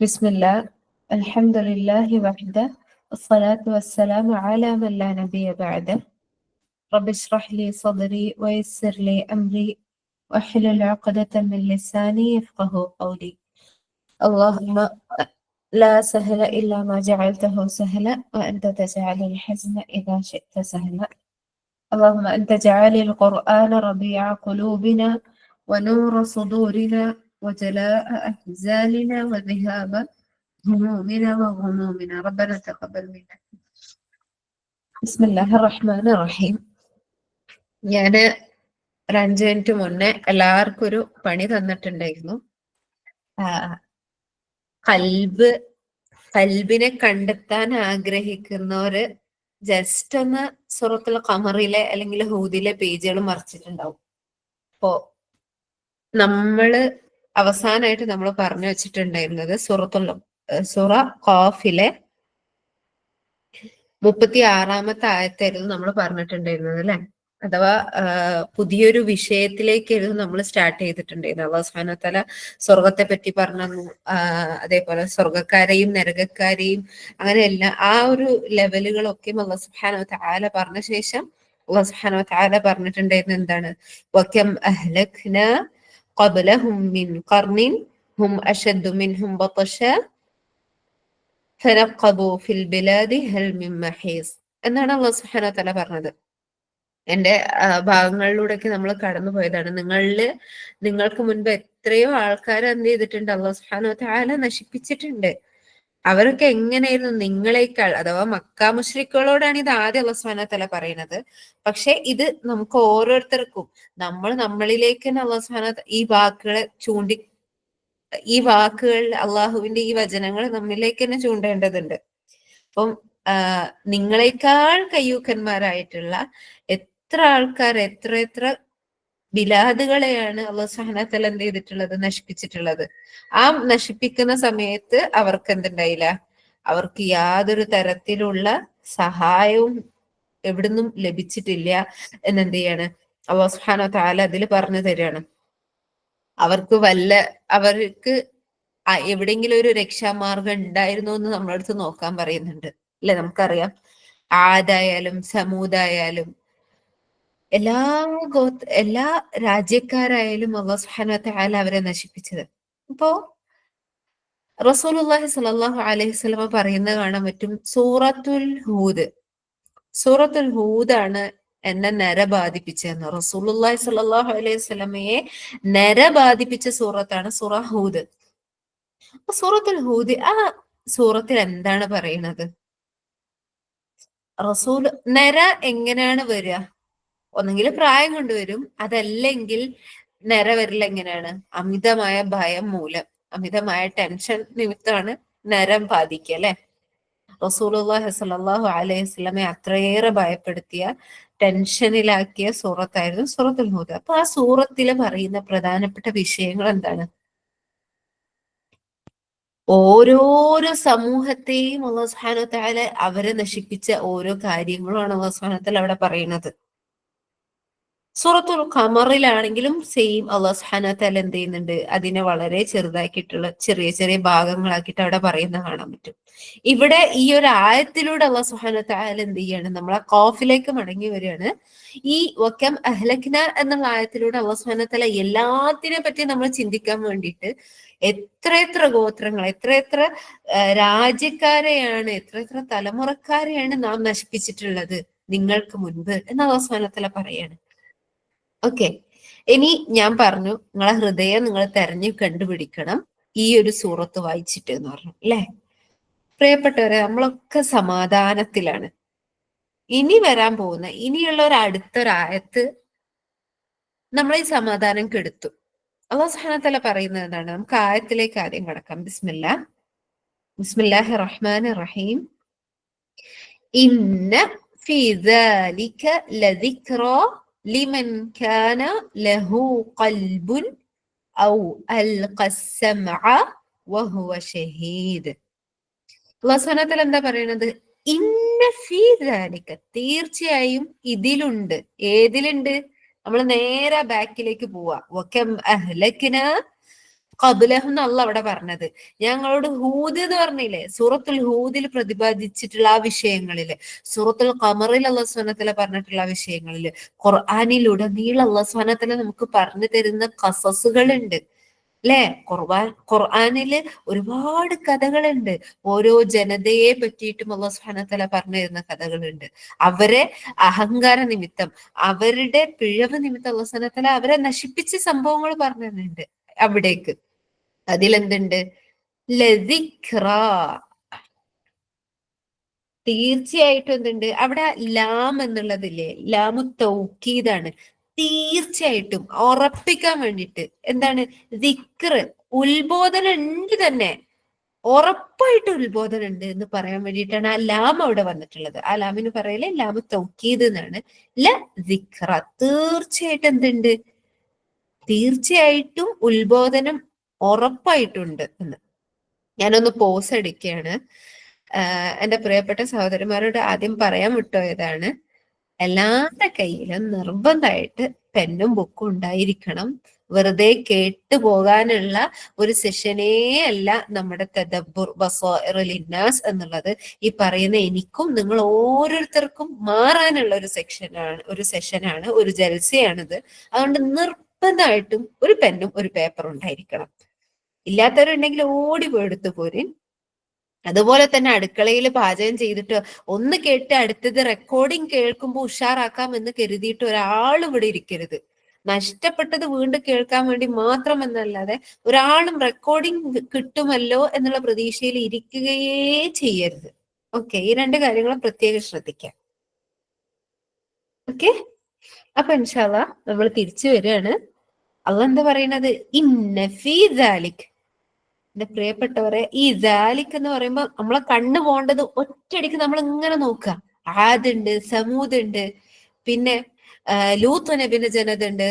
بسم الله. الحمد لله وحده، والصلاة والسلام على من لا نبي بعده. رب اشرح لي صدري ويسر لي أمري واحلل عقدة من لساني يفقه قولي. اللهم لا سهل إلا ما جعلته سهلا، وأنت تجعل الحزن إذا شئت سهلا. اللهم أنت جعل القرآن ربيع قلوبنا ونور صدورنا وجلاء أحزاننا وذهاب همومنا وغمومنا. ربنا تقبل منا. بسم الله الرحمن الرحيم. ഞാന് ഒരു 5 മിനിറ്റ് മുന്നേ എല്ലാവർക്കും ഒരു പണി തന്നിട്ടുണ്ടായിരുന്നു. കൽബിനെ കണ്ടെത്താൻ ആഗ്രഹിക്കുന്നവര് ജസ്റ്റ് ഒന്ന് സൂറത്തുൽ ഖമറിലെ അല്ലെങ്കിൽ ഹൂദിലെ പേജുകൾ മറിച്ചിട്ടുണ്ടാവും. അപ്പോ നമ്മള് അവസാനമായിട്ട് നമ്മൾ പറഞ്ഞു വെച്ചിട്ടുണ്ടായിരുന്നത് സൂറ ഖാഫിലെ 36-ാമത്തെ ആയത്തായിരുന്നു നമ്മൾ പറഞ്ഞിട്ടുണ്ടായിരുന്നത് അല്ലെ. അഥവാ പുതിയൊരു വിഷയത്തിലേക്കായിരുന്നു നമ്മൾ സ്റ്റാർട്ട് ചെയ്തിട്ടുണ്ടായിരുന്നത്. അല്ലാഹു സുബ്ഹാനഹു വ തആല സ്വർഗത്തെ പറ്റി പറഞ്ഞു, അതേപോലെ സ്വർഗക്കാരെയും നരകക്കാരെയും അങ്ങനെയല്ല ആ ഒരു ലെവലുകളൊക്കെ അല്ലാഹു സുബ്ഹാനഹു വ തആല പറഞ്ഞ ശേഷം അല്ലാഹു സുബ്ഹാനഹു വ തആല പറഞ്ഞിട്ടുണ്ടായിരുന്നത് എന്താണ്? വകം അഹ്ലക്നാ ഖബ്ലഹും മിൻ ഖർനിൻ ഹും അശദ്ദു മിൻഹും ബത്ശ ഫനഖബു ഫിൽ ബിലാദി ഹൽ മിൻ മഹീസ് എന്നാണ് അല്ലാഹു സുബ്ഹാനഹു വ തആല പറഞ്ഞത്. എന്റെ ഭാഗങ്ങളിലൂടെയൊക്കെ നമ്മൾ കടന്നു പോയതാണ്. നിങ്ങൾക്ക് മുൻപ് എത്രയോ ആൾക്കാർ എന്ത് ചെയ്തിട്ടുണ്ട്? അല്ലാഹു സുബ്ഹാനഹു വ തആല നശിപ്പിച്ചിട്ടുണ്ട്. അവരൊക്കെ എങ്ങനെയായിരുന്നു? നിങ്ങളെക്കാൾ, അഥവാ മക്ക മുശ്രിക്കുകളോടാണ് ഇത് ആദ്യം അല്ലാഹു സുബ്ഹാനഹു വ തആല പറയുന്നത്. പക്ഷെ ഇത് നമുക്ക് ഓരോരുത്തർക്കും നമ്മളിലേക്ക് തന്നെ അല്ലാഹു സുബ്ഹാനഹു വ തആല ഈ വാക്കുകൾ അള്ളാഹുവിന്റെ ഈ വചനങ്ങൾ നമ്മിലേക്ക് തന്നെ ചൂണ്ടേണ്ടതുണ്ട്. അപ്പം നിങ്ങളെക്കാൾ കയ്യൂക്കന്മാരായിട്ടുള്ള എത്ര ആൾക്കാർ, എത്ര ബിലാദുകളെയാണ് അല്ലാഹു സുബ്ഹാനഹു വ തആല എന്ത് ചെയ്തിട്ടുള്ളത്? നശിപ്പിച്ചിട്ടുള്ളത്. ആ നശിപ്പിക്കുന്ന സമയത്ത് അവർക്ക് എന്തുണ്ടായില്ല? അവർക്ക് യാതൊരു തരത്തിലുള്ള സഹായവും എവിടുന്നും ലഭിച്ചിട്ടില്ല എന്നെന്ത് ചെയ്യാണ് അല്ലാഹു സുബ്ഹാനഹു വ തആല അതിൽ പറഞ്ഞു തരികയാണ്. അവർക്ക് എവിടെയെങ്കിലും ഒരു രക്ഷാമാർഗം ഉണ്ടായിരുന്നോ എന്ന് നമ്മളടുത്ത് നോക്കാൻ പറയുന്നുണ്ട് അല്ലെ. നമുക്കറിയാം, ആദായാലും സമൂദായാലും എല്ലാ രാജ്യക്കാരായാലും അല്ലാഹു സുബ്ഹാനഹു വ തആല അവരെ നശിപ്പിച്ചത്. ഇപ്പോ റസൂലുള്ളാഹി സ്വല്ലല്ലാഹു അലൈഹി വസല്ലമ പറയുന്നത് കാണാൻ പറ്റും. സൂറത്തുൽ ഹൂദാണ് എന്നെ നര ബാധിപ്പിച്ചതെന്ന്. റസൂലുള്ളാഹി സ്വല്ലല്ലാഹു അലൈഹി വസല്ലമയെ നര ബാധിപ്പിച്ച സൂറത്താണ് സൂറ ഹൂദ്. സൂറത്തുൽ ഹൂദ്, ആ സൂറത്തിൽ എന്താണ് പറയുന്നത്? നര എങ്ങനെയാണ് വരിക? ഒന്നെങ്കിൽ പ്രായം കൊണ്ടുവരും, അതല്ലെങ്കിൽ നര വരില്ല എങ്ങനെയാണ്? അമിതമായ ഭയം മൂലം, അമിതമായ ടെൻഷൻ നിമിത്തമാണ് നരം ബാധിക്കുക അല്ലെ. റസൂലുള്ളാഹി സ്വല്ലല്ലാഹു അലൈഹി വസല്ലമയെ അത്രയേറെ ഭയപ്പെടുത്തിയ, ടെൻഷനിലാക്കിയ സൂറത്തായിരുന്നു സൂറത്തുൽ ഹൂദ്. അപ്പൊ ആ സൂറത്തിൽ പറയുന്ന പ്രധാനപ്പെട്ട വിഷയങ്ങൾ എന്താണ്? ഓരോരോ സമൂഹത്തെയും അല്ലാഹു സുബ്ഹാനഹു വ തആല അവരെ നശിപ്പിച്ച ഓരോ കാര്യങ്ങളുമാണ് അല്ലാഹു സുബ്ഹാനഹു വ തആല അവിടെ പറയുന്നത്. സൂറത്തുൽ ഖമറിലാണെങ്കിലും സെയിം അല്ലാഹു സുബ്ഹാനഹു വ തആല എന്ത് ചെയ്യുന്നുണ്ട്? അതിനെ വളരെ ചെറുതാക്കിയിട്ടുള്ള ചെറിയ ചെറിയ ഭാഗങ്ങളാക്കിയിട്ട് അവിടെ പറയുന്ന കാണാൻ പറ്റും. ഇവിടെ ഈ ഒരു ആയത്തിലൂടെ അല്ലാഹു സുബ്ഹാനഹു വ തആല എന്ത് ചെയ്യാണ്? നമ്മളെ ഖാഫിലേക്ക് മടങ്ങി വരികയാണ്. ഈ വകം അഹ്ലക്ന എന്നുള്ള ആയത്തിലൂടെ അല്ലാഹു സുബ്ഹാനഹു വ തആല എല്ലാത്തിനെ പറ്റി നമ്മൾ ചിന്തിക്കാൻ വേണ്ടിയിട്ട് എത്ര ഗോത്രങ്ങൾ, എത്ര രാജ്യക്കാരെയാണ്, എത്ര തലമുറക്കാരെയാണ് നാം നശിപ്പിച്ചിട്ടുള്ളത് നിങ്ങൾക്ക് മുൻപ് എന്ന് അല്ലാഹു സുബ്ഹാനഹു വ തആല പറയാണ്. ഓക്കെ, ഇനി ഞാൻ പറഞ്ഞു നിങ്ങളെ ഹൃദയം നിങ്ങൾ തെരഞ്ഞു കണ്ടുപിടിക്കണം ഈ ഒരു സൂറത്ത് വായിച്ചിട്ട് എന്ന് പറഞ്ഞു അല്ലെ. പ്രിയപ്പെട്ടവരെ, നമ്മളൊക്കെ സമാധാനത്തിലാണ്. ഇനി വരാൻ പോകുന്ന ഇനിയുള്ള അടുത്തൊരായത്ത് നമ്മൾ ഈ സമാധാനം കെടുത്തു. അല്ലാഹു സുബ്ഹാനഹു വ തആല പറയുന്നത് എന്താണ്? നമുക്ക് ആയത്തിലേക്ക് ആദ്യം കടക്കാം. ബിസ്മില്ലാഹിർ റഹ്മാനിർ റഹീം. ഇന്ന ഫീ ദാലിക ലദിക്റാ ലിമൻ കാന ലഹു ഖൽബുൻ ഔ അൽഖസ്സമഅ വഹുവ ഷഹീദ്. അല്ലാഹു സുബ്ഹാനഹു വ തആല എന്താ പറയുന്നത്? ഇന്ന ഫീ ദാലിക, തീർച്ചയായും ഇതിലുണ്ട്. ഏതിലുണ്ട്? നമ്മൾ നേരെ ബാക്കിലേക്ക് പോവാ. വകം അഹ്ലക്ന ഖബ്ലഹു എന്നല്ല അവിടെ പറഞ്ഞത്. ഞങ്ങളോട് ഹൂദ് എന്ന് പറഞ്ഞില്ലേ, സൂറത്തുൽ ഹൂദിൽ പ്രതിപാദിച്ചിട്ടുള്ള ആ വിഷയങ്ങളില്, സൂറത്തുൽ ഖമറിൽ അല്ലാഹു സുബ്ഹാനഹു വ തആല പറഞ്ഞിട്ടുള്ള ആ വിഷയങ്ങളില്, ഖുർആനിലുടനീളം അല്ലാഹു സുബ്ഹാനഹു വ തആല നമുക്ക് പറഞ്ഞു തരുന്ന ഖസസുകളുണ്ട് അല്ലെ. ഖുർആനില് ഒരുപാട് കഥകളുണ്ട്. ഓരോ ജനതയെ പറ്റിയിട്ടും അല്ലാഹു സുബ്ഹാനഹു വ തആല പറഞ്ഞു തരുന്ന കഥകളുണ്ട്. അവരെ അഹങ്കാര നിമിത്തം, അവരുടെ പിഴവ് നിമിത്തം അല്ലാഹു സുബ്ഹാനഹു വ തആല അവരെ നശിപ്പിച്ച സംഭവങ്ങൾ പറഞ്ഞു തരുന്നുണ്ട് അവിടേക്ക്. അതിലെന്തുണ്ട്? ലദിക്റ, തീർച്ചയായിട്ടും എന്തുണ്ട് അവിടെ? ലാം എന്നുള്ളതില്ലേ, ലാമു തൗക്കീദാണ്. തീർച്ചയായിട്ടും ഉറപ്പിക്കാൻ വേണ്ടിയിട്ട്. എന്താണ്? ദിക്ർ, ഉത്ബോധനം ഉണ്ട് തന്നെ, ഉറപ്പായിട്ട് ഉത്ബോധനം ഉണ്ട് എന്ന് പറയാൻ വേണ്ടിയിട്ടാണ് ആ ലാം അവിടെ വന്നിട്ടുള്ളത്. ആ ലാമിന് പറയല് ലാമു തൗക്കീദ് എന്നാണ്. ല ദിക്റ, തീർച്ചയായിട്ടും എന്തുണ്ട്? തീർച്ചയായിട്ടും ഉത്ബോധനം ഉറപ്പായിട്ടുണ്ട് എന്ന്. ഞാനൊന്ന് പോസ് അടിക്കുകയാണ്. എന്റെ പ്രിയപ്പെട്ട സഹോദരന്മാരോട് ആദ്യം പറയാൻ വിട്ടുപോയതാണ്, എല്ലാവരുടെ കയ്യിലും നിർബന്ധമായിട്ട് പെന്നും ബുക്കും ഉണ്ടായിരിക്കണം. വെറുതെ കേട്ടു പോകാനുള്ള ഒരു സെഷനേ അല്ല നമ്മുടെ തദബ്ബുർ ബസാഇറു ലിന്നാസ് എന്നുള്ളത്. ഈ പറയുന്ന എനിക്കും നിങ്ങൾ ഓരോരുത്തർക്കും മാറാനുള്ള ഒരു സെഷനാണ്, ഒരു ജൽസയാണിത്. അതുകൊണ്ട് നിർബന്ധമായിട്ടും ഒരു പെന്നും ഒരു പേപ്പറും ഉണ്ടായിരിക്കണം. ഇല്ലാത്തവരുണ്ടെങ്കിൽ ഓടി പോയെടുത്ത് പോര്. അതുപോലെ തന്നെ അടുക്കളയിൽ പാചകം ചെയ്തിട്ട് ഒന്ന് കേട്ട് അടുത്തത് റെക്കോർഡിംഗ് കേൾക്കുമ്പോൾ ഉഷാറാക്കാം എന്ന് കരുതിയിട്ട് ഒരാൾ ഇവിടെ ഇരിക്കരുത്. നഷ്ടപ്പെട്ടത് വീണ്ടും കേൾക്കാൻ വേണ്ടി മാത്രം എന്നല്ലാതെ ഒരാളും റെക്കോർഡിംഗ് കിട്ടുമല്ലോ എന്നുള്ള പ്രതീക്ഷയിൽ ഇരിക്കുകയേ ചെയ്യരുത്. ഓക്കെ, ഈ രണ്ട് കാര്യങ്ങളും പ്രത്യേകം ശ്രദ്ധിക്കാം. ഓക്കെ, അപ്പൊ ഇൻഷാ അല്ലാഹ് നമ്മൾ തിരിച്ചു വരികയാണ്. അള്ളാഹ് എന്താ പറയുന്നത്? ഇന്ന ഫീ ദാലിക്, എന്റെ പ്രിയപ്പെട്ടവരെ, ഈ ദാലിക് എന്ന് പറയുമ്പോൾ നമ്മളെ കണ്ണു പോകേണ്ടത് ഒറ്റയടിക്ക് നമ്മൾ ഇങ്ങനെ നോക്കുക. ആദുണ്ട്, സമൂദുണ്ട്, പിന്നെ ലൂത്ത് നബിന്റെ ജനത ഉണ്ട്,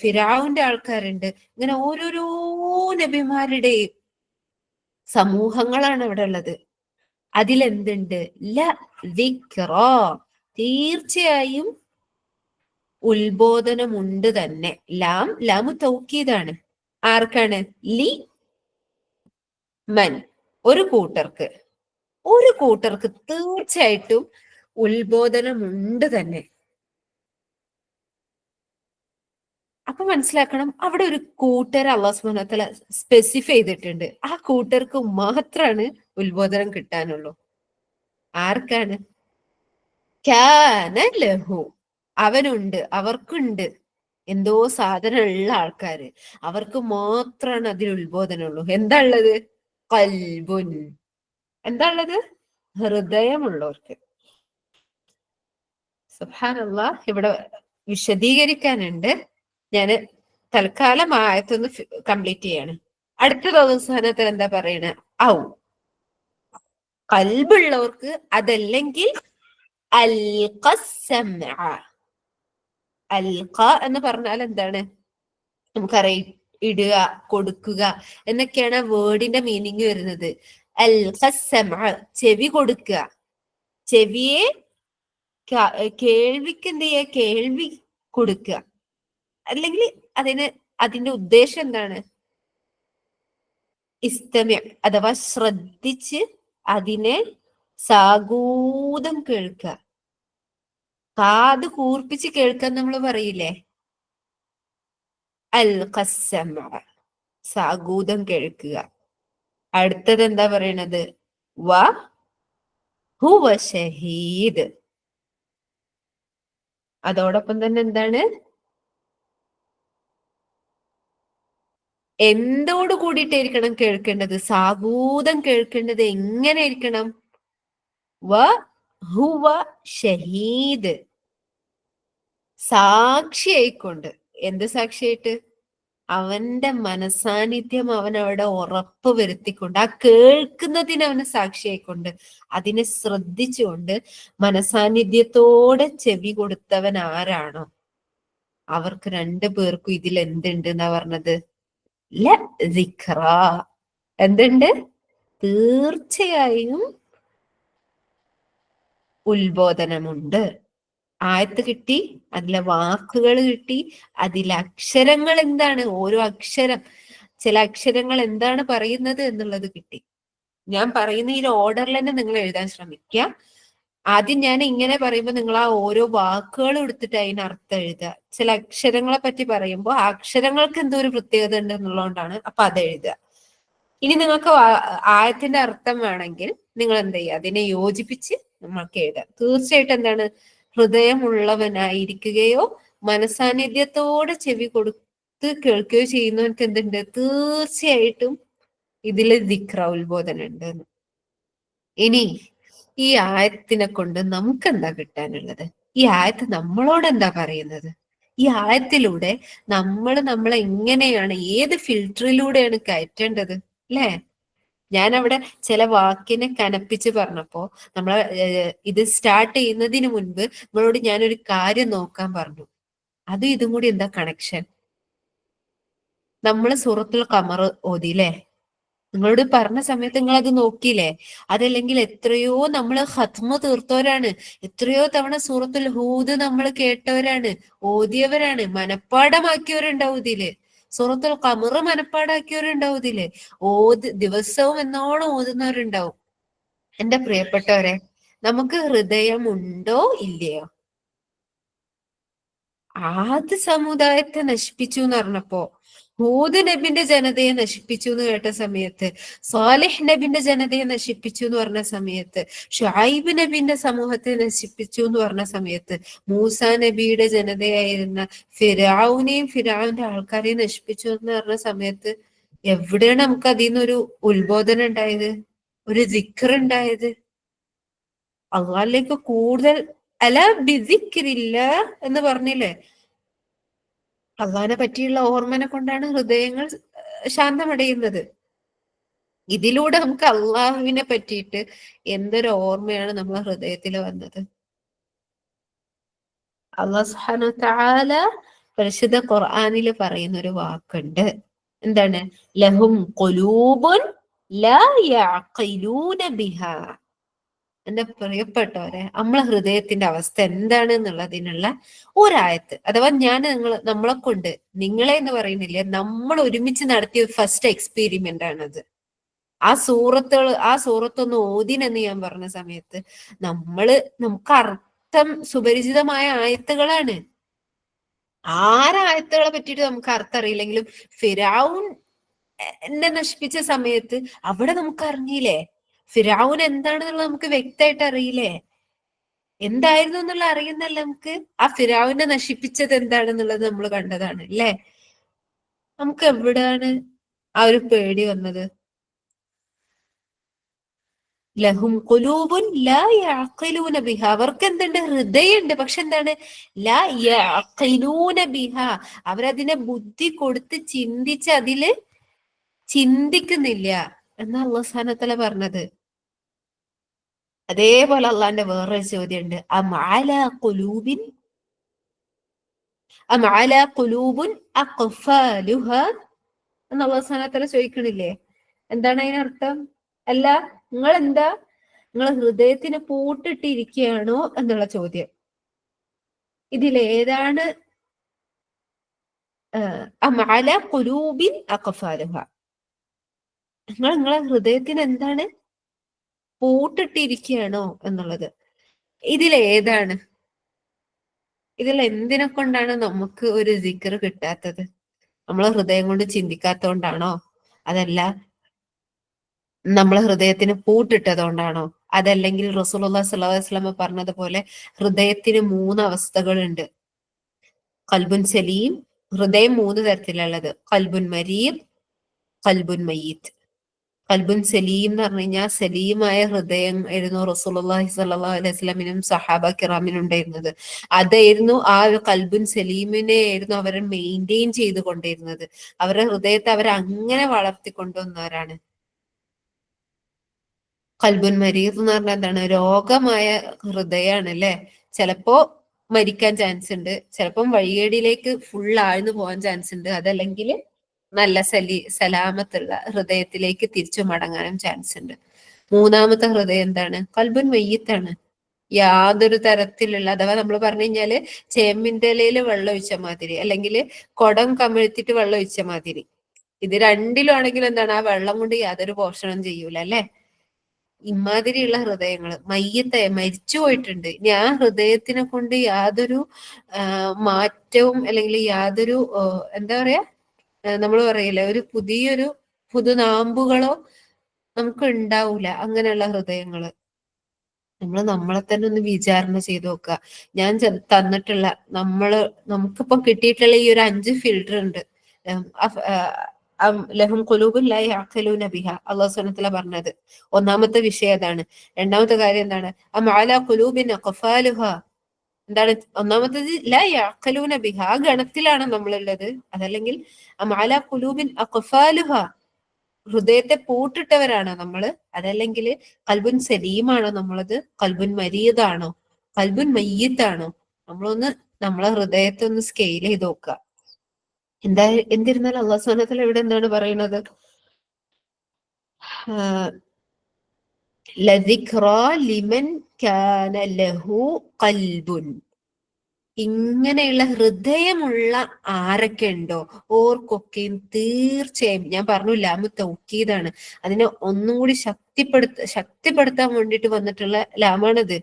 ഫിറാവുന്റെ ആൾക്കാരുണ്ട്. ഇങ്ങനെ ഓരോരോ നബിമാരുടെയും സമൂഹങ്ങളാണ് ഇവിടെ ഉള്ളത്. അതിലെന്തുണ്ട്? ല ദിക്റ, തീർച്ചയായും ഉത്ബോധനമുണ്ട് തന്നെ. ലാമു തൗക്കീദാണ്. ആർക്കാണ്? ലി മൻ, ഒരു കൂട്ടർക്ക് തീർച്ചയായിട്ടും ഉത്ബോധനമുണ്ട് തന്നെ. അപ്പൊ മനസ്സിലാക്കണം, അവിടെ ഒരു കൂട്ടരെ അല്ലാഹു സുബ്ഹാനഹു വ തആല സ്പെസിഫൈ ചെയ്തിട്ടുണ്ട്. ആ കൂട്ടർക്ക് മാത്രമാണ് ഉത്ബോധനം കിട്ടാനുള്ളൂ. ആർക്കാണ്? കാന ലഹു, അവനുണ്ട്, അവർക്കുണ്ട് എന്തോ സാധനം ഉള്ള ആൾക്കാര്, അവർക്ക് മാത്രമാണ് അതിൽ ഉത്ബോധനമുള്ളൂ. എന്താ ഉള്ളത്? ഖൽബുൻ, എന്താ ഉള്ളത്? ഹൃദയമുള്ളവർക്ക്. സുബ്ഹാനല്ലാഹ്, ഇവിടെ വിശദീകരിക്കാനുണ്ട്. ഞാൻ തൽക്കാലം ആ ആയത്തൊന്ന് കംപ്ലീറ്റ് ചെയ്യാണ്. അടുത്തത് അല്ലാഹു സുബ്ഹാനഹു വ തആല എന്താ പറയണേ? ഔ, ഖൽബുള്ളവർക്ക്, അതല്ലെങ്കിൽ അൽഖ സമഅ. അൽഖ എന്ന് പറഞ്ഞാൽ എന്താണ്? നമുക്കറിയാം, ഇടുക, കൊടുക്കുക എന്നൊക്കെയാണ് വേർഡിന്റെ മീനിങ് വരുന്നത്. അൽഖ സമഅ, ചെവി കൊടുക്കുക. ചെവിയെ കേൾവിക്ക് എന്ത് ചെയ്യുക? കേൾവി കൊടുക്കുക. അല്ലെങ്കിൽ അതിന്റെ ഉദ്ദേശം എന്താണ്? ഇസ്തമി, അഥവാ ശ്രദ്ധിച്ച് അതിനെ സാഗൂതം കേൾക്കുക. കാത് കൂർപ്പിച്ച് കേൾക്കാൻ നമ്മൾ പറയില്ലേ? അൽ ഖസ്സമ, സാഗൂതം കേൾക്കുക. അടുത്തത് എന്താ പറയണത്? വ ഹുവ ഷഹീദ്. അതോടൊപ്പം തന്നെ എന്താണ്? എന്തോട് കൂടിയിട്ടായിരിക്കണം കേൾക്കേണ്ടത്? സാഗൂതം കേൾക്കേണ്ടത് എങ്ങനെ ആയിരിക്കണം? വ ഹുവ ഷഹീദ്, സാക്ഷിയായിക്കൊണ്ട്. എന്ത് സാക്ഷിയായിട്ട്? അവന്റെ മനസാന്നിധ്യം അവൻ അവിടെ ഉറപ്പ് വരുത്തിക്കൊണ്ട്, ആ കേൾക്കുന്നതിന് അവന് സാക്ഷിയായിക്കൊണ്ട്, അതിനെ ശ്രദ്ധിച്ചുകൊണ്ട് മനസാന്നിധ്യത്തോടെ ചെവി കൊടുത്തവൻ ആരാണോ അവർക്ക് രണ്ടു പേർക്കും ഇതിൽ എന്തുണ്ട് എന്നാ പറഞ്ഞത്? ല ദിക്റ, എന്തുണ്ട്? തീർച്ചയായും ഉത്ബോധനമുണ്ട്. ആയത്ത് കിട്ടി, അതിലെ വാക്കുകൾ കിട്ടി, അതിലെ അക്ഷരങ്ങൾ എന്താണ്, ഓരോ അക്ഷരം, ചില അക്ഷരങ്ങൾ എന്താണ് പറയുന്നത് എന്നുള്ളത് കിട്ടി. ഞാൻ പറയുന്ന ഈ ഓർഡറിൽ തന്നെ നിങ്ങൾ എഴുതാൻ ശ്രമിക്കുക. ആദ്യം ഞാൻ ഇങ്ങനെ പറയുമ്പോൾ നിങ്ങൾ ആ ഓരോ വാക്കുകളും എടുത്തിട്ട് അതിനർത്ഥം എഴുതുക. ചില അക്ഷരങ്ങളെ പറ്റി പറയുമ്പോൾ ആ അക്ഷരങ്ങൾക്ക് എന്തോ ഒരു പ്രത്യേകത ഉണ്ട് എന്നുള്ളതുകൊണ്ടാണ്, അപ്പൊ അത് എഴുതുക. ഇനി നിങ്ങൾക്ക് ആയത്തിന്റെ അർത്ഥം വേണമെങ്കിൽ നിങ്ങൾ എന്ത് ചെയ്യുക, അതിനെ യോജിപ്പിച്ച് നമ്മൾക്ക് എഴുതാം. തീർച്ചയായിട്ടും എന്താണ്, ഹൃദയമുള്ളവനായിരിക്കുകയോ മനസാന്നിധ്യത്തോടെ ചെവി കൊടുത്ത് കേൾക്കുകയോ ചെയ്യുന്നവർക്ക് എന്തുണ്ട്, തീർച്ചയായിട്ടും ഇതില് ദിക്ര, ഉത്ബോധനം ഉണ്ട്. ഇനി ഈ ആയത്തിനെ കൊണ്ട് നമുക്ക് എന്താ കിട്ടാനുള്ളത്? ഈ ആയത്ത് നമ്മളോട് എന്താ പറയുന്നത്? ഈ ആയത്തിലൂടെ നമ്മളെ എങ്ങനെയാണ്, ഏത് ഫിൽറ്ററിലൂടെയാണ് കയറ്റേണ്ടത്, അല്ലേ? ഞാൻ അവിടെ ചില വാക്കിനെ കനപ്പിച്ച് പറഞ്ഞപ്പോ നമ്മളെ ഇത് സ്റ്റാർട്ട് ചെയ്യുന്നതിന് മുൻപ് നമ്മളോട് ഞാനൊരു കാര്യം നോക്കാൻ പറഞ്ഞു. അതും ഇതും കൂടി എന്താ കണക്ഷൻ? നമ്മള് സൂറത്തുൽ ഖമർ ഓതില്ലേ? നിങ്ങളോട് പറഞ്ഞ സമയത്ത് നിങ്ങൾ അത് നോക്കിയില്ലേ? അതല്ലെങ്കിൽ എത്രയോ നമ്മള് ഖത്മ തീർത്തവരാണ്, എത്രയോ തവണ സൂറത്തുൽ ഹൂദ് നമ്മൾ കേട്ടവരാണ്, ഓതിയവരാണ്, മനപ്പാടമാക്കിയവരുണ്ടാവും ഇതില്. സൂറത്തുൽ ഖമർ മനപ്പാടാക്കിയവരുണ്ടാവും ഇതില്. ദിവസവും എന്നോണം ഓതുന്നവരുണ്ടാവും. എന്റെ പ്രിയപ്പെട്ടവരെ, നമുക്ക് ഹൃദയമുണ്ടോ ഇല്ലയോ? ആദ്യ സമുദായത്തെ നശിപ്പിച്ചു എന്ന് പറഞ്ഞപ്പോ, ഹൂദ് നബിന്റെ ജനതയെ നശിപ്പിച്ചു എന്ന് കേട്ട സമയത്ത്, സാലിഹ് നബിന്റെ ജനതയെ നശിപ്പിച്ചു എന്ന് പറഞ്ഞ സമയത്ത്, ഷുഐബ് നബിന്റെ സമൂഹത്തെ നശിപ്പിച്ചു എന്ന് പറഞ്ഞ സമയത്ത്, മൂസ നബിയുടെ ജനതയായിരുന്ന ഫിർഔനെയും ഫിർഔന്റെ ആൾക്കാരെയും നശിപ്പിച്ചു എന്ന് പറഞ്ഞ സമയത്ത്, എവിടെയാണ് നമുക്ക് അതിൽ നിന്നൊരു ഉത്ബോധനം ഉണ്ടായത്, ഒരു ദിക്ർ ഉണ്ടായത്? അള്ളാഹിലേക്ക് കൂടുതൽ, അല ബിസിക്രില്ല എന്ന് പറഞ്ഞില്ലേ? അള്ളാഹിനെ പറ്റിയുള്ള ഓർമ്മനെ കൊണ്ടാണ് ഹൃദയങ്ങൾ ശാന്തമടയുന്നത്. ഇതിലൂടെ നമുക്ക് അള്ളാഹുവിനെ പറ്റിയിട്ട് എന്തൊരു ഓർമ്മയാണ് നമ്മളെ ഹൃദയത്തിൽ വന്നത്? അള്ളാഹു സുബ്ഹാനഹു തആല പരിശുദ്ധ ഖുർആനിൽ പറയുന്ന ഒരു വാക്കുണ്ട്. എന്താണ്? ലഹും ഖുലൂബുൻ ലാ യഅഖിലൂന ബിഹാ. എന്റെ പ്രിയപ്പെട്ടവരെ, നമ്മളെ ഹൃദയത്തിന്റെ അവസ്ഥ എന്താണ് എന്നുള്ളതിനുള്ള ഒരായത്ത്, അഥവാ നമ്മളെ കൊണ്ട്, നിങ്ങളെ എന്ന് പറയുന്നില്ലേ, നമ്മൾ ഒരുമിച്ച് നടത്തിയ ഫസ്റ്റ് എക്സ്പെരിമെന്റ് ആണത്. ആ സൂറത്തൊന്ന് ഓതിനെന്ന് ഞാൻ പറഞ്ഞ സമയത്ത് നമുക്ക് അർത്ഥം സുപരിചിതമായ ആയത്തുകളാണ്. ആയത്തുകളെ പറ്റിയിട്ട് നമുക്ക് അർത്ഥം അറിയില്ലെങ്കിലും ഫിറഔൻ എന്നെ നശിപ്പിച്ച സമയത്ത് അവിടെ നമുക്ക് അറിഞ്ഞില്ലേ? ഫിറഔൻ എന്താണെന്നുള്ളത് നമുക്ക് വ്യക്തമായിട്ട് അറിയില്ലേ? എന്തായിരുന്നു എന്നുള്ള അറിയുന്നല്ല നമുക്ക്. ആ ഫിറഔനെ നശിപ്പിച്ചത് എന്താണെന്നുള്ളത് നമ്മൾ കണ്ടതാണ് അല്ലേ? നമുക്ക് എവിടെയാണ് ആ ഒരു പേടി വന്നത്? ലഹും ഖുലൂബുൻ ലാ യഅഖിലൂന ബിഹ. അവർക്ക് എന്തുണ്ട്? ഹൃദയമുണ്ട്, പക്ഷെ എന്താണ്? ലാ യഅഖിലൂന ബിഹ. അവരതിനെ ബുദ്ധി കൊടുത്ത് ചിന്തിച്ച് അതില് ചിന്തിക്കുന്നില്ല എന്നാ അല്ലാഹു സുബ്ഹാനഹു വ തആല പറഞ്ഞത്. അതേപോലെ അള്ളാന്റെ വേറൊരു ചോദ്യമുണ്ട്, അം അലാ ഖുലൂബിൻ അം അലാ ഖുലൂബുൻ അഖ്ഫാലുഹാ എന്ന് അല്ലാഹു സുബ്ഹാനഹു വ തആല ചോദിക്കണില്ലേ? എന്താണ് അതിനർത്ഥം? അല്ല, നിങ്ങൾ ഹൃദയത്തിന് പൂട്ടിട്ടിരിക്കുകയാണോ എന്നുള്ള ചോദ്യം. ഇതിലേതാണ് അം അലാ ഖുലൂബിൻ അഖ്ഫാലുഹാ? നിങ്ങളെ ഹൃദയത്തിന് എന്താണ് പൂട്ടിട്ടിരിക്കുകയാണോ എന്നുള്ളത്. ഇതിലേതാണ്? ഇതിൽ എന്തിനെ കൊണ്ടാണ് നമുക്ക് ഒരു ദിക്ർ കിട്ടാത്തത്? നമ്മളെ ഹൃദയം കൊണ്ട് ചിന്തിക്കാത്തതുകൊണ്ടാണോ? അതല്ല നമ്മളെ ഹൃദയത്തിന് പൂട്ടിട്ടതുകൊണ്ടാണോ? അതല്ലെങ്കിൽ റസൂലുള്ളാഹി സ്വല്ലല്ലാഹു അലൈഹി വസല്ലം പറഞ്ഞതുപോലെ ഹൃദയത്തിന് 3 അവസ്ഥകളുണ്ട്. ഖൽബുൻ സലീം, ഹൃദയം 3 തരത്തിലുള്ളത്. ഖൽബുൻ മരീദ്, ഖൽബുൻ മയ്യിത്ത്. ഖൽബുൻ സലീം എന്ന് പറഞ്ഞു കഴിഞ്ഞാൽ സലീമായ ഹൃദയം ആയിരുന്നു റസൂലുള്ളാഹി സ്വല്ലല്ലാഹു അലൈഹി വസല്ലമിനും സഹാബ കിറാമിനും ഉണ്ടായിരുന്നത്. അതായിരുന്നു ആ ഒരു ഖൽബുൻ സലീമിനെ ആയിരുന്നു അവർ മെയിൻറ്റെയിൻ ചെയ്തുകൊണ്ടിരുന്നത്. അവരുടെ ഹൃദയത്തെ അവർ അങ്ങനെ വളർത്തിക്കൊണ്ടുവന്നവരാണ്. ഖൽബുൻ മരീദ് എന്ന് പറഞ്ഞാൽ എന്താണ്? രോഗമായ ഹൃദയമാണ് അല്ലെ? ചിലപ്പോ മരിക്കാൻ ചാൻസ് ഉണ്ട്, ചിലപ്പം വഴികേടിലേക്ക് ഫുൾ ആഴ്ന്നു പോകാൻ ചാൻസ് ഉണ്ട്, അതല്ലെങ്കിൽ നല്ല സലാമത്തുള്ള ഹൃദയത്തിലേക്ക് തിരിച്ചു മടങ്ങാനും ചാൻസ് ഉണ്ട്. മൂന്നാമത്തെ ഹൃദയം എന്താണ്? ഖൽബുൻ മയ്യിത്താണ്. യാതൊരു തരത്തിലുള്ള, അഥവാ നമ്മൾ പറഞ്ഞു കഴിഞ്ഞാല് ചേമ്പിന്റെ ഇലയിൽ വെള്ളം ഒഴിച്ച മാതിരി, അല്ലെങ്കിൽ കുടം കമിഴ്ത്തിട്ട് വെള്ളം ഒഴിച്ച മാതിരി. ഇത് രണ്ടിലും ആണെങ്കിൽ എന്താണ്, ആ വെള്ളം കൊണ്ട് യാതൊരു പോഷണം ചെയ്യൂല അല്ലെ. ഇമാതിരിയുള്ള ഹൃദയങ്ങൾ മരിച്ചു പോയിട്ടുണ്ട്. ഇനി ആ ഹൃദയത്തിനെ കൊണ്ട് യാതൊരു മാറ്റവും അല്ലെങ്കിൽ യാതൊരു എന്താ പറയാ, നമ്മൾ പറയില്ല, ഒരു പുതിയൊരു പുതുനാമ്പുകളോ നമുക്ക് ഉണ്ടാവൂല അങ്ങനെയുള്ള ഹൃദയങ്ങള്. നമ്മളെ തന്നെ ഒന്ന് വിചാരണ ചെയ്ത് നോക്കുക. ഞാൻ തന്നിട്ടുള്ള നമുക്കിപ്പോ കിട്ടിയിട്ടുള്ള ഈ ഒരു 5 ഫിൽറ്റർ ഉണ്ട്. ലഹും ഖുലൂബുൻ ലാ യഅഖിലൂന ബിഹാ, അല്ലാഹു സുബ്ഹാനഹു വ തആല പറഞ്ഞത്. ഒന്നാമത്തെ വിഷയം അതാണ്. രണ്ടാമത്തെ കാര്യം എന്താണ്, അം അലാ ഖുലൂബിൻ അഖ്ഫാലുഹാ, എന്താണ് ഒന്നാമത്തത്, ലാ യഅഖിലൂന ബിഹാ, ആ ഗണത്തിലാണ് നമ്മളുള്ളത്. അതല്ലെങ്കിൽ അം അലാ ഖുലൂബിൻ അഖ്ഫാലുഹാ, ഹൃദയത്തെ പൂട്ടിട്ടവരാണോ നമ്മള്, അതല്ലെങ്കിൽ കൽബുൻ സലീമാണോ നമ്മളത്, കൽബുൻ മരീദാണോ, കൽബുൻ മയ്യിത്താണോ? നമ്മളൊന്ന് നമ്മളെ ഹൃദയത്തെ ഒന്ന് സ്കെയിൽ ചെയ്ത് നോക്കുക. എന്നിരുന്നാലും അല്ലാഹു സുബ്ഹാനഹു വ തആല ഇവിടെ എന്താണ് പറയുന്നത്, ലദിക്റാ ലിമൻ കാന ലഹു ഖൽബുൻ, ഇങ്ങനെയുള്ള ഹൃദയമുള്ള ആരൊക്കെ ഉണ്ടോ ഓർക്കൊക്കെയും തീർച്ചയായും, ഞാൻ പറഞ്ഞു ലാമു തൗക്കീദാണ്, അതിനെ ഒന്നും കൂടി ശക്തിപ്പെടുത്താൻ വേണ്ടിയിട്ട് വന്നിട്ടുള്ള ലാമാണത്.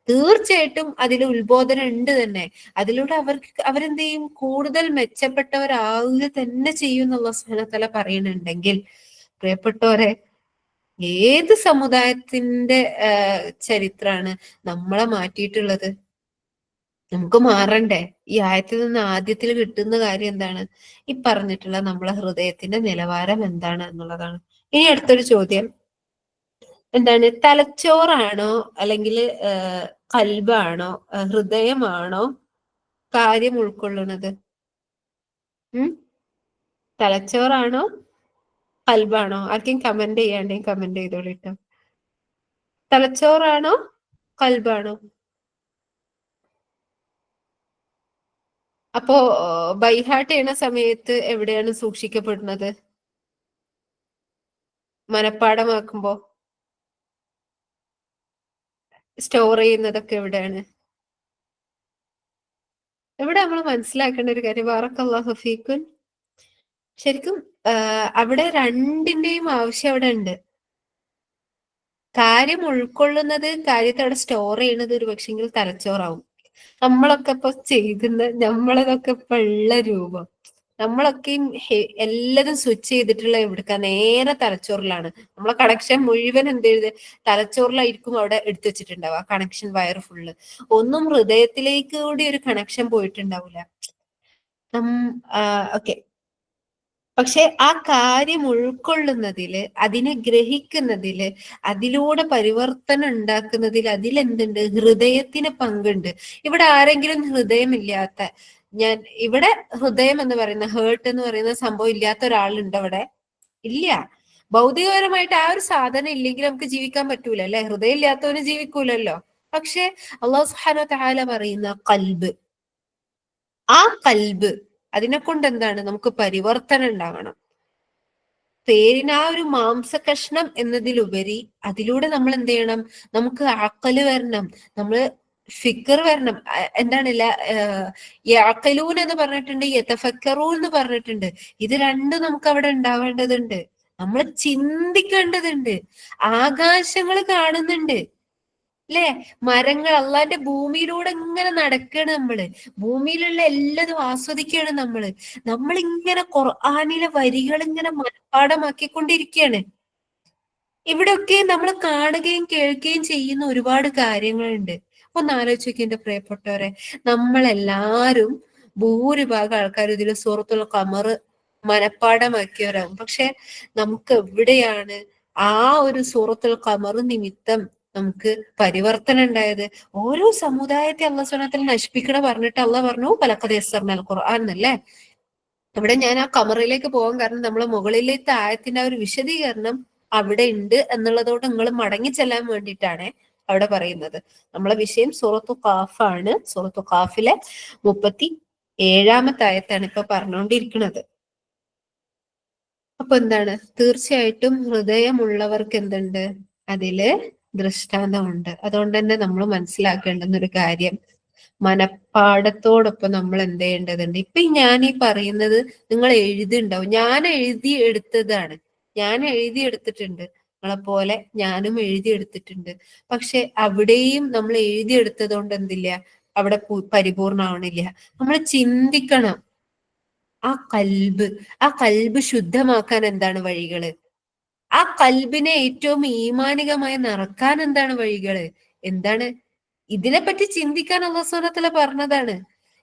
തീർച്ചയായിട്ടും അതിൽ ഉത്ബോധനം ഉണ്ട് തന്നെ. അതിലൂടെ അവരെന്ത് ചെയ്യും, കൂടുതൽ മെച്ചപ്പെട്ടവരാവുക തന്നെ ചെയ്യും എന്നുള്ള സുബ്ഹാനഹു വ തആല പറയുന്നുണ്ടെങ്കിൽ, പ്രിയപ്പെട്ടവരെ, ഏത് സമുദായത്തിന്റെ ചരിത്രമാണ് നമ്മളെ മാറ്റിയിട്ടുള്ളത്? നമുക്ക് മാറണ്ടേ? ഈ ആയത്തിൽ നിന്ന് ആദ്യത്തിൽ കിട്ടുന്ന കാര്യം എന്താണ്, ഈ പറഞ്ഞിട്ടുള്ള നമ്മളെ ഹൃദയത്തിന്റെ നിലവാരം എന്താണ് എന്നുള്ളതാണ്. ഇനി അടുത്തൊരു ചോദ്യം എന്താണ്, തലച്ചോറാണോ അല്ലെങ്കിൽ കൽബാണോ ഹൃദയമാണോ കാര്യം ഉൾക്കൊള്ളുന്നത്? തലച്ചോറാണോ കൽബാണോ? ആർക്കും കമന്റ് ചെയ്യാണ്ടേ കമന്റ് ചെയ്തോളിട്ടോ. തലച്ചോറാണോ കൽബാണോ? അപ്പോ ബൈഹാർട്ട് ചെയ്യണ സമയത്ത് എവിടെയാണ് സൂക്ഷിക്കപ്പെടുന്നത്? മനഃപ്പാടമാക്കുമ്പോ സ്റ്റോർ ചെയ്യുന്നതൊക്കെ എവിടെയാണ്? ഇവിടെ നമ്മൾ മനസ്സിലാക്കേണ്ട ഒരു കാര്യം, ബാറക്കല്ലാഹു ഫീക്കുൻ, ശരിക്കും അവിടെ രണ്ടിന്റെയും ആവശ്യം അവിടെ ഉണ്ട്. കാര്യം ഉൾക്കൊള്ളുന്നത്, കാര്യത്തെ അവിടെ സ്റ്റോർ ചെയ്യുന്നത് ഒരു പക്ഷെങ്കിൽ തലച്ചോറാവും. നമ്മളൊക്കെ ഇപ്പൊ നമ്മളതൊക്കെ ഇപ്പൊ ഉള്ള രൂപം, നമ്മളൊക്കെയും എല്ലാതും സ്വിച്ച് ചെയ്തിട്ടുള്ള എവിടുക്ക, നേരെ തലച്ചോറിലാണ്. നമ്മളെ കണക്ഷൻ മുഴുവൻ എന്ത് ചെയ്ത് തലച്ചോറിലായിരിക്കും അവിടെ എടുത്തു വെച്ചിട്ടുണ്ടാവും, ആ കണക്ഷൻ വയർ ഫുള്ള്. ഒന്നും ഹൃദയത്തിലേക്ക് കൂടി ഒരു കണക്ഷൻ പോയിട്ടുണ്ടാവില്ല. ഓക്കെ, പക്ഷെ ആ കാര്യം ഉൾക്കൊള്ളുന്നതില്, അതിനെ ഗ്രഹിക്കുന്നതില്, അതിലൂടെ പരിവർത്തനം ഉണ്ടാക്കുന്നതിൽ അതിലെന്തുണ്ട്, ഹൃദയത്തിന് പങ്കുണ്ട്. ഇവിടെ ആരെങ്കിലും ഹൃദയമില്ലാത്ത, ഇവിടെ ഹൃദയം എന്ന് പറയുന്ന, ഹേർട്ട് എന്ന് പറയുന്ന സംഭവം ഇല്ലാത്ത ഒരാളുണ്ട് അവിടെ? ഇല്ല. ഭൗതികപരമായിട്ട് ആ ഒരു സാധനം ഇല്ലെങ്കിൽ നമുക്ക് ജീവിക്കാൻ പറ്റൂല അല്ലെ. ഹൃദയം ഇല്ലാത്തവന് ജീവിക്കൂലല്ലോ. പക്ഷെ അല്ലാഹു സുബ്ഹാനഹു വ തആല പറയുന്ന കൽബ്, ആ കൽബ്, അതിനെ കൊണ്ട് എന്താണ്, നമുക്ക് പരിവർത്തനം ഉണ്ടാകണം. പേരിന് ആ ഒരു മാംസകഷ്ണം എന്നതിലുപരി അതിലൂടെ നമ്മൾ എന്ത് ചെയ്യണം, നമുക്ക് അഖല് വരണം, നമ്മള് ഫിക്കർ വരണം. എന്താണില്ല, യഅഖലൂൻ എന്ന് പറഞ്ഞിട്ടുണ്ട്, യതഫക്കറൂൻ എന്ന് പറഞ്ഞിട്ടുണ്ട്. ഇത് രണ്ടും നമുക്ക് അവിടെ ഉണ്ടാവേണ്ടതുണ്ട്. നമ്മൾ ചിന്തിക്കേണ്ടതുണ്ട്. ആകാശങ്ങൾ കാണുന്നുണ്ട് അല്ലെ, മരങ്ങൾ, അള്ളാന്റെ ഭൂമിയിലൂടെ ഇങ്ങനെ നടക്കാണ് നമ്മള്, ഭൂമിയിലുള്ള എല്ലാതും ആസ്വദിക്കുകയാണ് നമ്മളിങ്ങനെ ഖുർആനിലെ വരികൾ ഇങ്ങനെ മനഃപ്പാഠമാക്കിക്കൊണ്ടിരിക്കുകയാണ്. ഇവിടെയൊക്കെ നമ്മൾ കാണുകയും കേൾക്കുകയും ചെയ്യുന്ന ഒരുപാട് കാര്യങ്ങളുണ്ട്. ഒന്ന് ആലോചിച്ച് നോക്കി എന്റെ പ്രിയപ്പെട്ടവരെ, നമ്മളെല്ലാരും ഭൂരിഭാഗം ആൾക്കാരും ഇതിൽ സൂറത്തുൽ ഖമർ മനഃപ്പാഠമാക്കിയവരാകും. പക്ഷെ നമുക്ക് എവിടെയാണ് ആ ഒരു സൂറത്തുൽ ഖമർ നിമിത്തം നമുക്ക് പരിവർത്തനം ഉണ്ടായത്? ഓരോ സമുദായത്തെ അല്ലാഹു സുബ്ഹാനഹു വ തആല നശിപ്പിക്കണ പറഞ്ഞിട്ട് അള്ളാഹ് പറഞ്ഞു ഫലഖദ് യസ്സർനൽ ഖുർആൻ എന്നല്ലേ. ഇവിടെ ഞാൻ ആ ഖമറിലേക്ക് പോകാൻ കാരണം നമ്മളെ മുകളിലത്തെ ആയത്തിന്റെ ആ ഒരു വിശദീകരണം അവിടെ ഉണ്ട് എന്നുള്ളതോട് നിങ്ങൾ മടങ്ങി ചെല്ലാൻ വേണ്ടിയിട്ടാണ് അവിടെ പറയുന്നത്. നമ്മളെ വിഷയം സൂറത്തു ഖാഫാണ്. സൂറത്തു ഖാഫിലെ 37-ാമത്തെ ആയത്താണ് ഇപ്പൊ പറഞ്ഞുകൊണ്ടിരിക്കുന്നത്. അപ്പൊ എന്താണ്, തീർച്ചയായിട്ടും ഹൃദയമുള്ളവർക്ക് എന്തുണ്ട്, അതില് ദൃഷ്ടാന്തമുണ്ട്. അതുകൊണ്ട് തന്നെ നമ്മൾ മനസ്സിലാക്കേണ്ടുന്ന ഒരു കാര്യം, മനപ്പാഠത്തോടൊപ്പം നമ്മൾ എന്ത് ചെയ്യേണ്ടതുണ്ട്. ഇപ്പൊ ഞാൻ ഈ പറയുന്നത് നിങ്ങൾ എഴുതിണ്ടാവും, ഞാൻ എഴുതി എടുത്തതാണ്, ഞാൻ എഴുതി എടുത്തിട്ടുണ്ട്, നിങ്ങളെ പോലെ ഞാനും എഴുതി എടുത്തിട്ടുണ്ട്. പക്ഷെ അവിടെയും നമ്മൾ എഴുതിയെടുത്തത് കൊണ്ട് എന്തില്ല, അവിടെ പരിപൂർണമാവണില്ല. നമ്മൾ ചിന്തിക്കണം. ആ കൽബ് ശുദ്ധമാക്കാൻ എന്താണ് വഴികള്? ആ കൽബിനെ ഏറ്റവും ഈമാനികമായി നിറക്കാൻ എന്താണ് വഴികള്? എന്താണ്? ഇതിനെപ്പറ്റി ചിന്തിക്കാൻ അല്ലാഹു സുബ്ഹാനഹു വ തആല പറഞ്ഞതാണ്.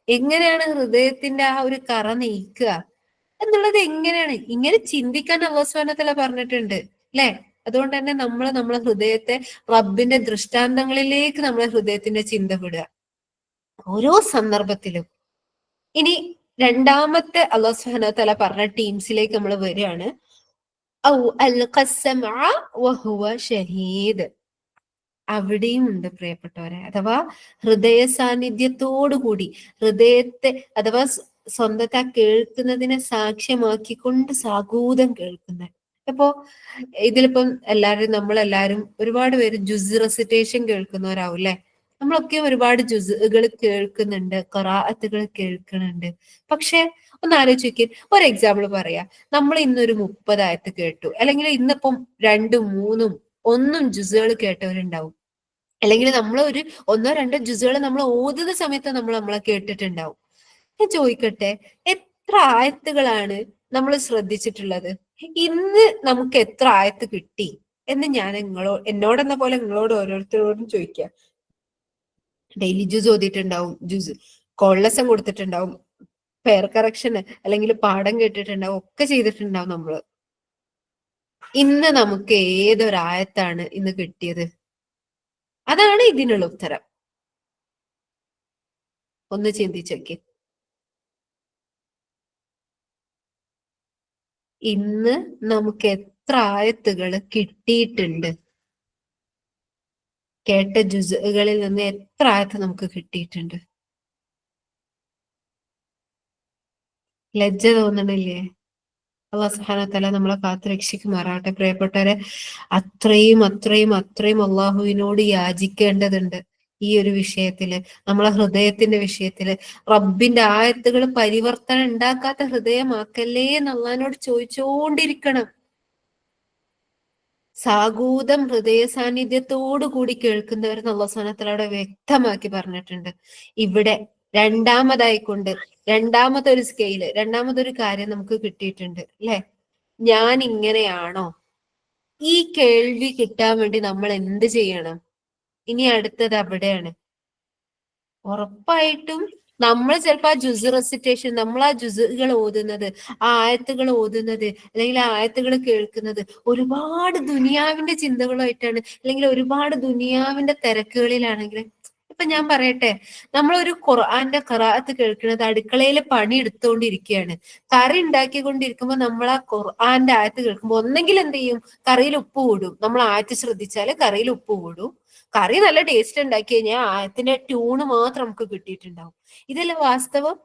എങ്ങനെയാണ് ഹൃദയത്തിന്റെ ആ ഒരു കറ നീക്കുക എന്നുള്ളത്, എങ്ങനെയാണ് ഇങ്ങനെ ചിന്തിക്കാൻ അല്ലാഹു സുബ്ഹാനഹു വ തആല പറഞ്ഞിട്ടുണ്ട്, അല്ലെ? അതുകൊണ്ട് തന്നെ നമ്മളെ ഹൃദയത്തെ റബ്ബിന്റെ ദൃഷ്ടാന്തങ്ങളിലേക്ക് നമ്മളെ ഹൃദയത്തിന്റെ ചിന്ത വിടുക ഓരോ സന്ദർഭത്തിലും. ഇനി രണ്ടാമത്തെ അല്ലാഹു സുബ്ഹാനഹു വ തആല പറഞ്ഞ ടീംസിലേക്ക് നമ്മൾ വരികയാണ്. ഔ അൽഖ സമഅ വഹുവ ഷഹീദ്. അവിടെയും ഉണ്ട് പ്രിയപ്പെട്ടവരെ, അഥവാ ഹൃദയ സാന്നിധ്യത്തോടു കൂടി ഹൃദയത്തെ, അഥവാ സ്വന്തത്തെ കേൾക്കുന്നതിനെ സാക്ഷ്യമാക്കിക്കൊണ്ട് സാഗൂതം കേൾക്കുന്ന. അപ്പോ ഇതിലിപ്പം നമ്മളെല്ലാരും ഒരുപാട് പേര് ജുസ് റെസിറ്റേഷൻ കേൾക്കുന്നവരാവും, അല്ലെ? നമ്മളൊക്കെ ഒരുപാട് ജുസുകൾ കേൾക്കുന്നുണ്ട്, ഖിറാഅത്തുകൾ കേൾക്കുന്നുണ്ട്. പക്ഷെ ഒന്ന് ആലോചിച്ച് നോക്കിയേ, ഒരു എക്സാമ്പിൾ പറയാ, നമ്മൾ ഇന്നൊരു 30 ആയത്ത് കേട്ടു, അല്ലെങ്കിൽ ഇന്നിപ്പം 2, 3, 1 ജുസുകൾ കേട്ടവരുണ്ടാവും. അല്ലെങ്കിൽ നമ്മൾ ഒരു 1, 2 ജുസുകൾ നമ്മൾ ഓതുന്ന സമയത്ത് നമ്മളെ കേട്ടിട്ടുണ്ടാവും. ഞാൻ ചോദിക്കട്ടെ, എത്ര ആയത്തുകളാണ് നമ്മൾ ശ്രദ്ധിച്ചിട്ടുള്ളത്? ഇന്ന് നമുക്ക് എത്ര ആയത്ത് കിട്ടി എന്ന് ഞാൻ എന്നോടെന്ന പോലെ നിങ്ങളോട് ഓരോരുത്തരോടും ചോദിക്കാം. ഡെയിലി ജ്യൂസ് ഓതിയിട്ടുണ്ടാവും, ജ്യൂസ് കോൾലെസം കൊടുത്തിട്ടുണ്ടാവും, പെയർ കറക്ഷൻ അല്ലെങ്കിൽ പാഠം കേട്ടിട്ടുണ്ടാവും, ഒക്കെ ചെയ്തിട്ടുണ്ടാവും നമ്മള്. ഇന്ന് നമുക്ക് ഏതൊരായത്താണ് ഇന്ന് കിട്ടിയത്? അതാണ് ഇതിനുള്ള ഉത്തരം. ഒന്ന് ചിന്തിച്ചോക്കെ. ഇന്ന് നമുക്ക് എത്ര ആയത്തുകൾ കിട്ടിയിട്ടുണ്ട്? കേട്ട ജുസുകളിൽ നിന്ന് എത്ര ആയത്ത് നമുക്ക് കിട്ടിയിട്ടുണ്ട്? ലജ്ജ തോന്നണില്ലേ? അല്ലാഹു സുബ്ഹാനഹു വ തആല നമ്മളെ കാത്ത് രക്ഷിക്കുമാറാകട്ടെ. പ്രിയപ്പെട്ടവരെ, അത്രയും അള്ളാഹുവിനോട് യാചിക്കേണ്ടതുണ്ട് ഈ ഒരു വിഷയത്തില്, നമ്മളെ ഹൃദയത്തിന്റെ വിഷയത്തില്. റബ്ബിന്റെ ആയത്തുകൾ പരിവർത്തനം ഉണ്ടാക്കാത്ത ഹൃദയമാക്കല്ലേ എന്ന് അള്ളാഹിനോട് ചോദിച്ചുകൊണ്ടിരിക്കണം. സാഗൂതം ഹൃദയ സാന്നിധ്യത്തോടു കൂടി കേൾക്കുന്നവർ അല്ലാഹു സുബ്ഹാനഹു വ തആല വ്യക്തമാക്കി പറഞ്ഞിട്ടുണ്ട്. ഇവിടെ രണ്ടാമതൊരു സ്കെയില്, രണ്ടാമതൊരു കാര്യം നമുക്ക് കിട്ടിയിട്ടുണ്ട്, അല്ലെ? ഞാൻ ഇങ്ങനെയാണോ? ഈ കേൾവി കിട്ടാൻ വേണ്ടി നമ്മൾ എന്ത് ചെയ്യണം? ഇനി അടുത്തത് അവിടെയാണ്. ഉറപ്പായിട്ടും നമ്മൾ ചിലപ്പോൾ ആ ജുസ് റെസിറ്റേഷൻ, നമ്മൾ ആ ജുസുകൾ ഓതുന്നത്, ആ ആയത്തുകൾ ഓതുന്നത്, അല്ലെങ്കിൽ ആ ആയത്തുകൾ കേൾക്കുന്നത് ഒരുപാട് ദുനിയാവിന്റെ ചിന്തകളുമായിട്ടാണ്, അല്ലെങ്കിൽ ഒരുപാട് ദുനിയാവിന്റെ തിരക്കുകളിലാണെങ്കിൽ. ഇപ്പൊ ഞാൻ പറയട്ടെ, നമ്മളൊരു ഖുർആന്റെ ഖിറാഅത്ത് കേൾക്കുന്നത് അടുക്കളയിൽ പണി എടുത്തുകൊണ്ടിരിക്കുകയാണ്, കറി ഉണ്ടാക്കിക്കൊണ്ടിരിക്കുമ്പോൾ നമ്മൾ ആ ഖുർആന്റെ ആയത്ത് കേൾക്കുമ്പോൾ ഒന്നെങ്കിൽ എന്ത് ചെയ്യും, കറിയിൽ ഉപ്പ് കൂടും. നമ്മൾ ആയത്ത് ശ്രദ്ധിച്ചാൽ കറിയിൽ ഉപ്പ് കൂടും. കറി നല്ല ടേസ്റ്റ് ഉണ്ടാക്കി കഴിഞ്ഞാൽ ആയത്തിന്റെ ട്യൂണ് മാത്രം നമുക്ക് കിട്ടിയിട്ടുണ്ടാവും. ഇതല്ല വാസ്തവം.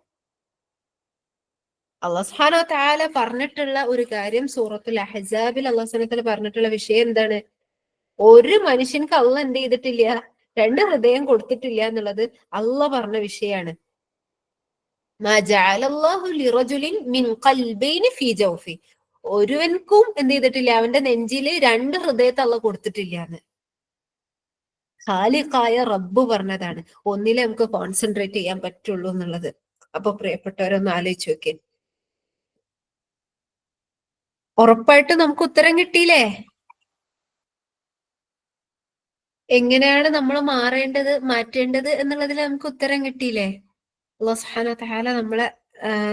അല്ലാഹു സുബ്ഹാനഹു വ തആല പറഞ്ഞിട്ടുള്ള ഒരു കാര്യം, സൂറത്തുൽ അഹ്സാബിൽ അല്ലാഹു സുബ്ഹാനഹു വ തആല പറഞ്ഞിട്ടുള്ള വിഷയം എന്താണ്? ഒരു മനുഷ്യൻക്ക് അല്ലാഹ് എന്ത് ചെയ്തിട്ടില്ല? 2 ഹൃദയം കൊടുത്തിട്ടില്ല എന്നുള്ളത് അല്ലാഹ് പറഞ്ഞ വിഷയമാണ്. മാ ജഅലല്ലാഹു ലിറജുലിൻ മിൻ ഖൽബൈനി ഫീ ജൗഫി. ഒരുവൻക്കും എന്ത് ചെയ്തിട്ടില്ല? അവന്റെ നെഞ്ചില് 2 ഹൃദയത്തെ അല്ലാഹ് കൊടുത്തിട്ടില്ല എന്ന് ഖാലിഖായ റബ്ബ് പറഞ്ഞതാണ്. ഒന്നിലെ നമുക്ക് കോൺസെൻട്രേറ്റ് ചെയ്യാൻ പറ്റുള്ളൂ എന്നുള്ളത്. അപ്പൊ പ്രിയപ്പെട്ടവരൊന്ന് ആലോചിച്ച് നോക്കിയേ. ഉറപ്പായിട്ടും നമുക്ക് ഉത്തരം കിട്ടിയില്ലേ? എങ്ങനെയാണ് നമ്മൾ മാറ്റേണ്ടത് എന്നുള്ളതിൽ നമുക്ക് ഉത്തരം കിട്ടിയില്ലേ? അല്ലാഹു സുബ്ഹാനഹു വ തആല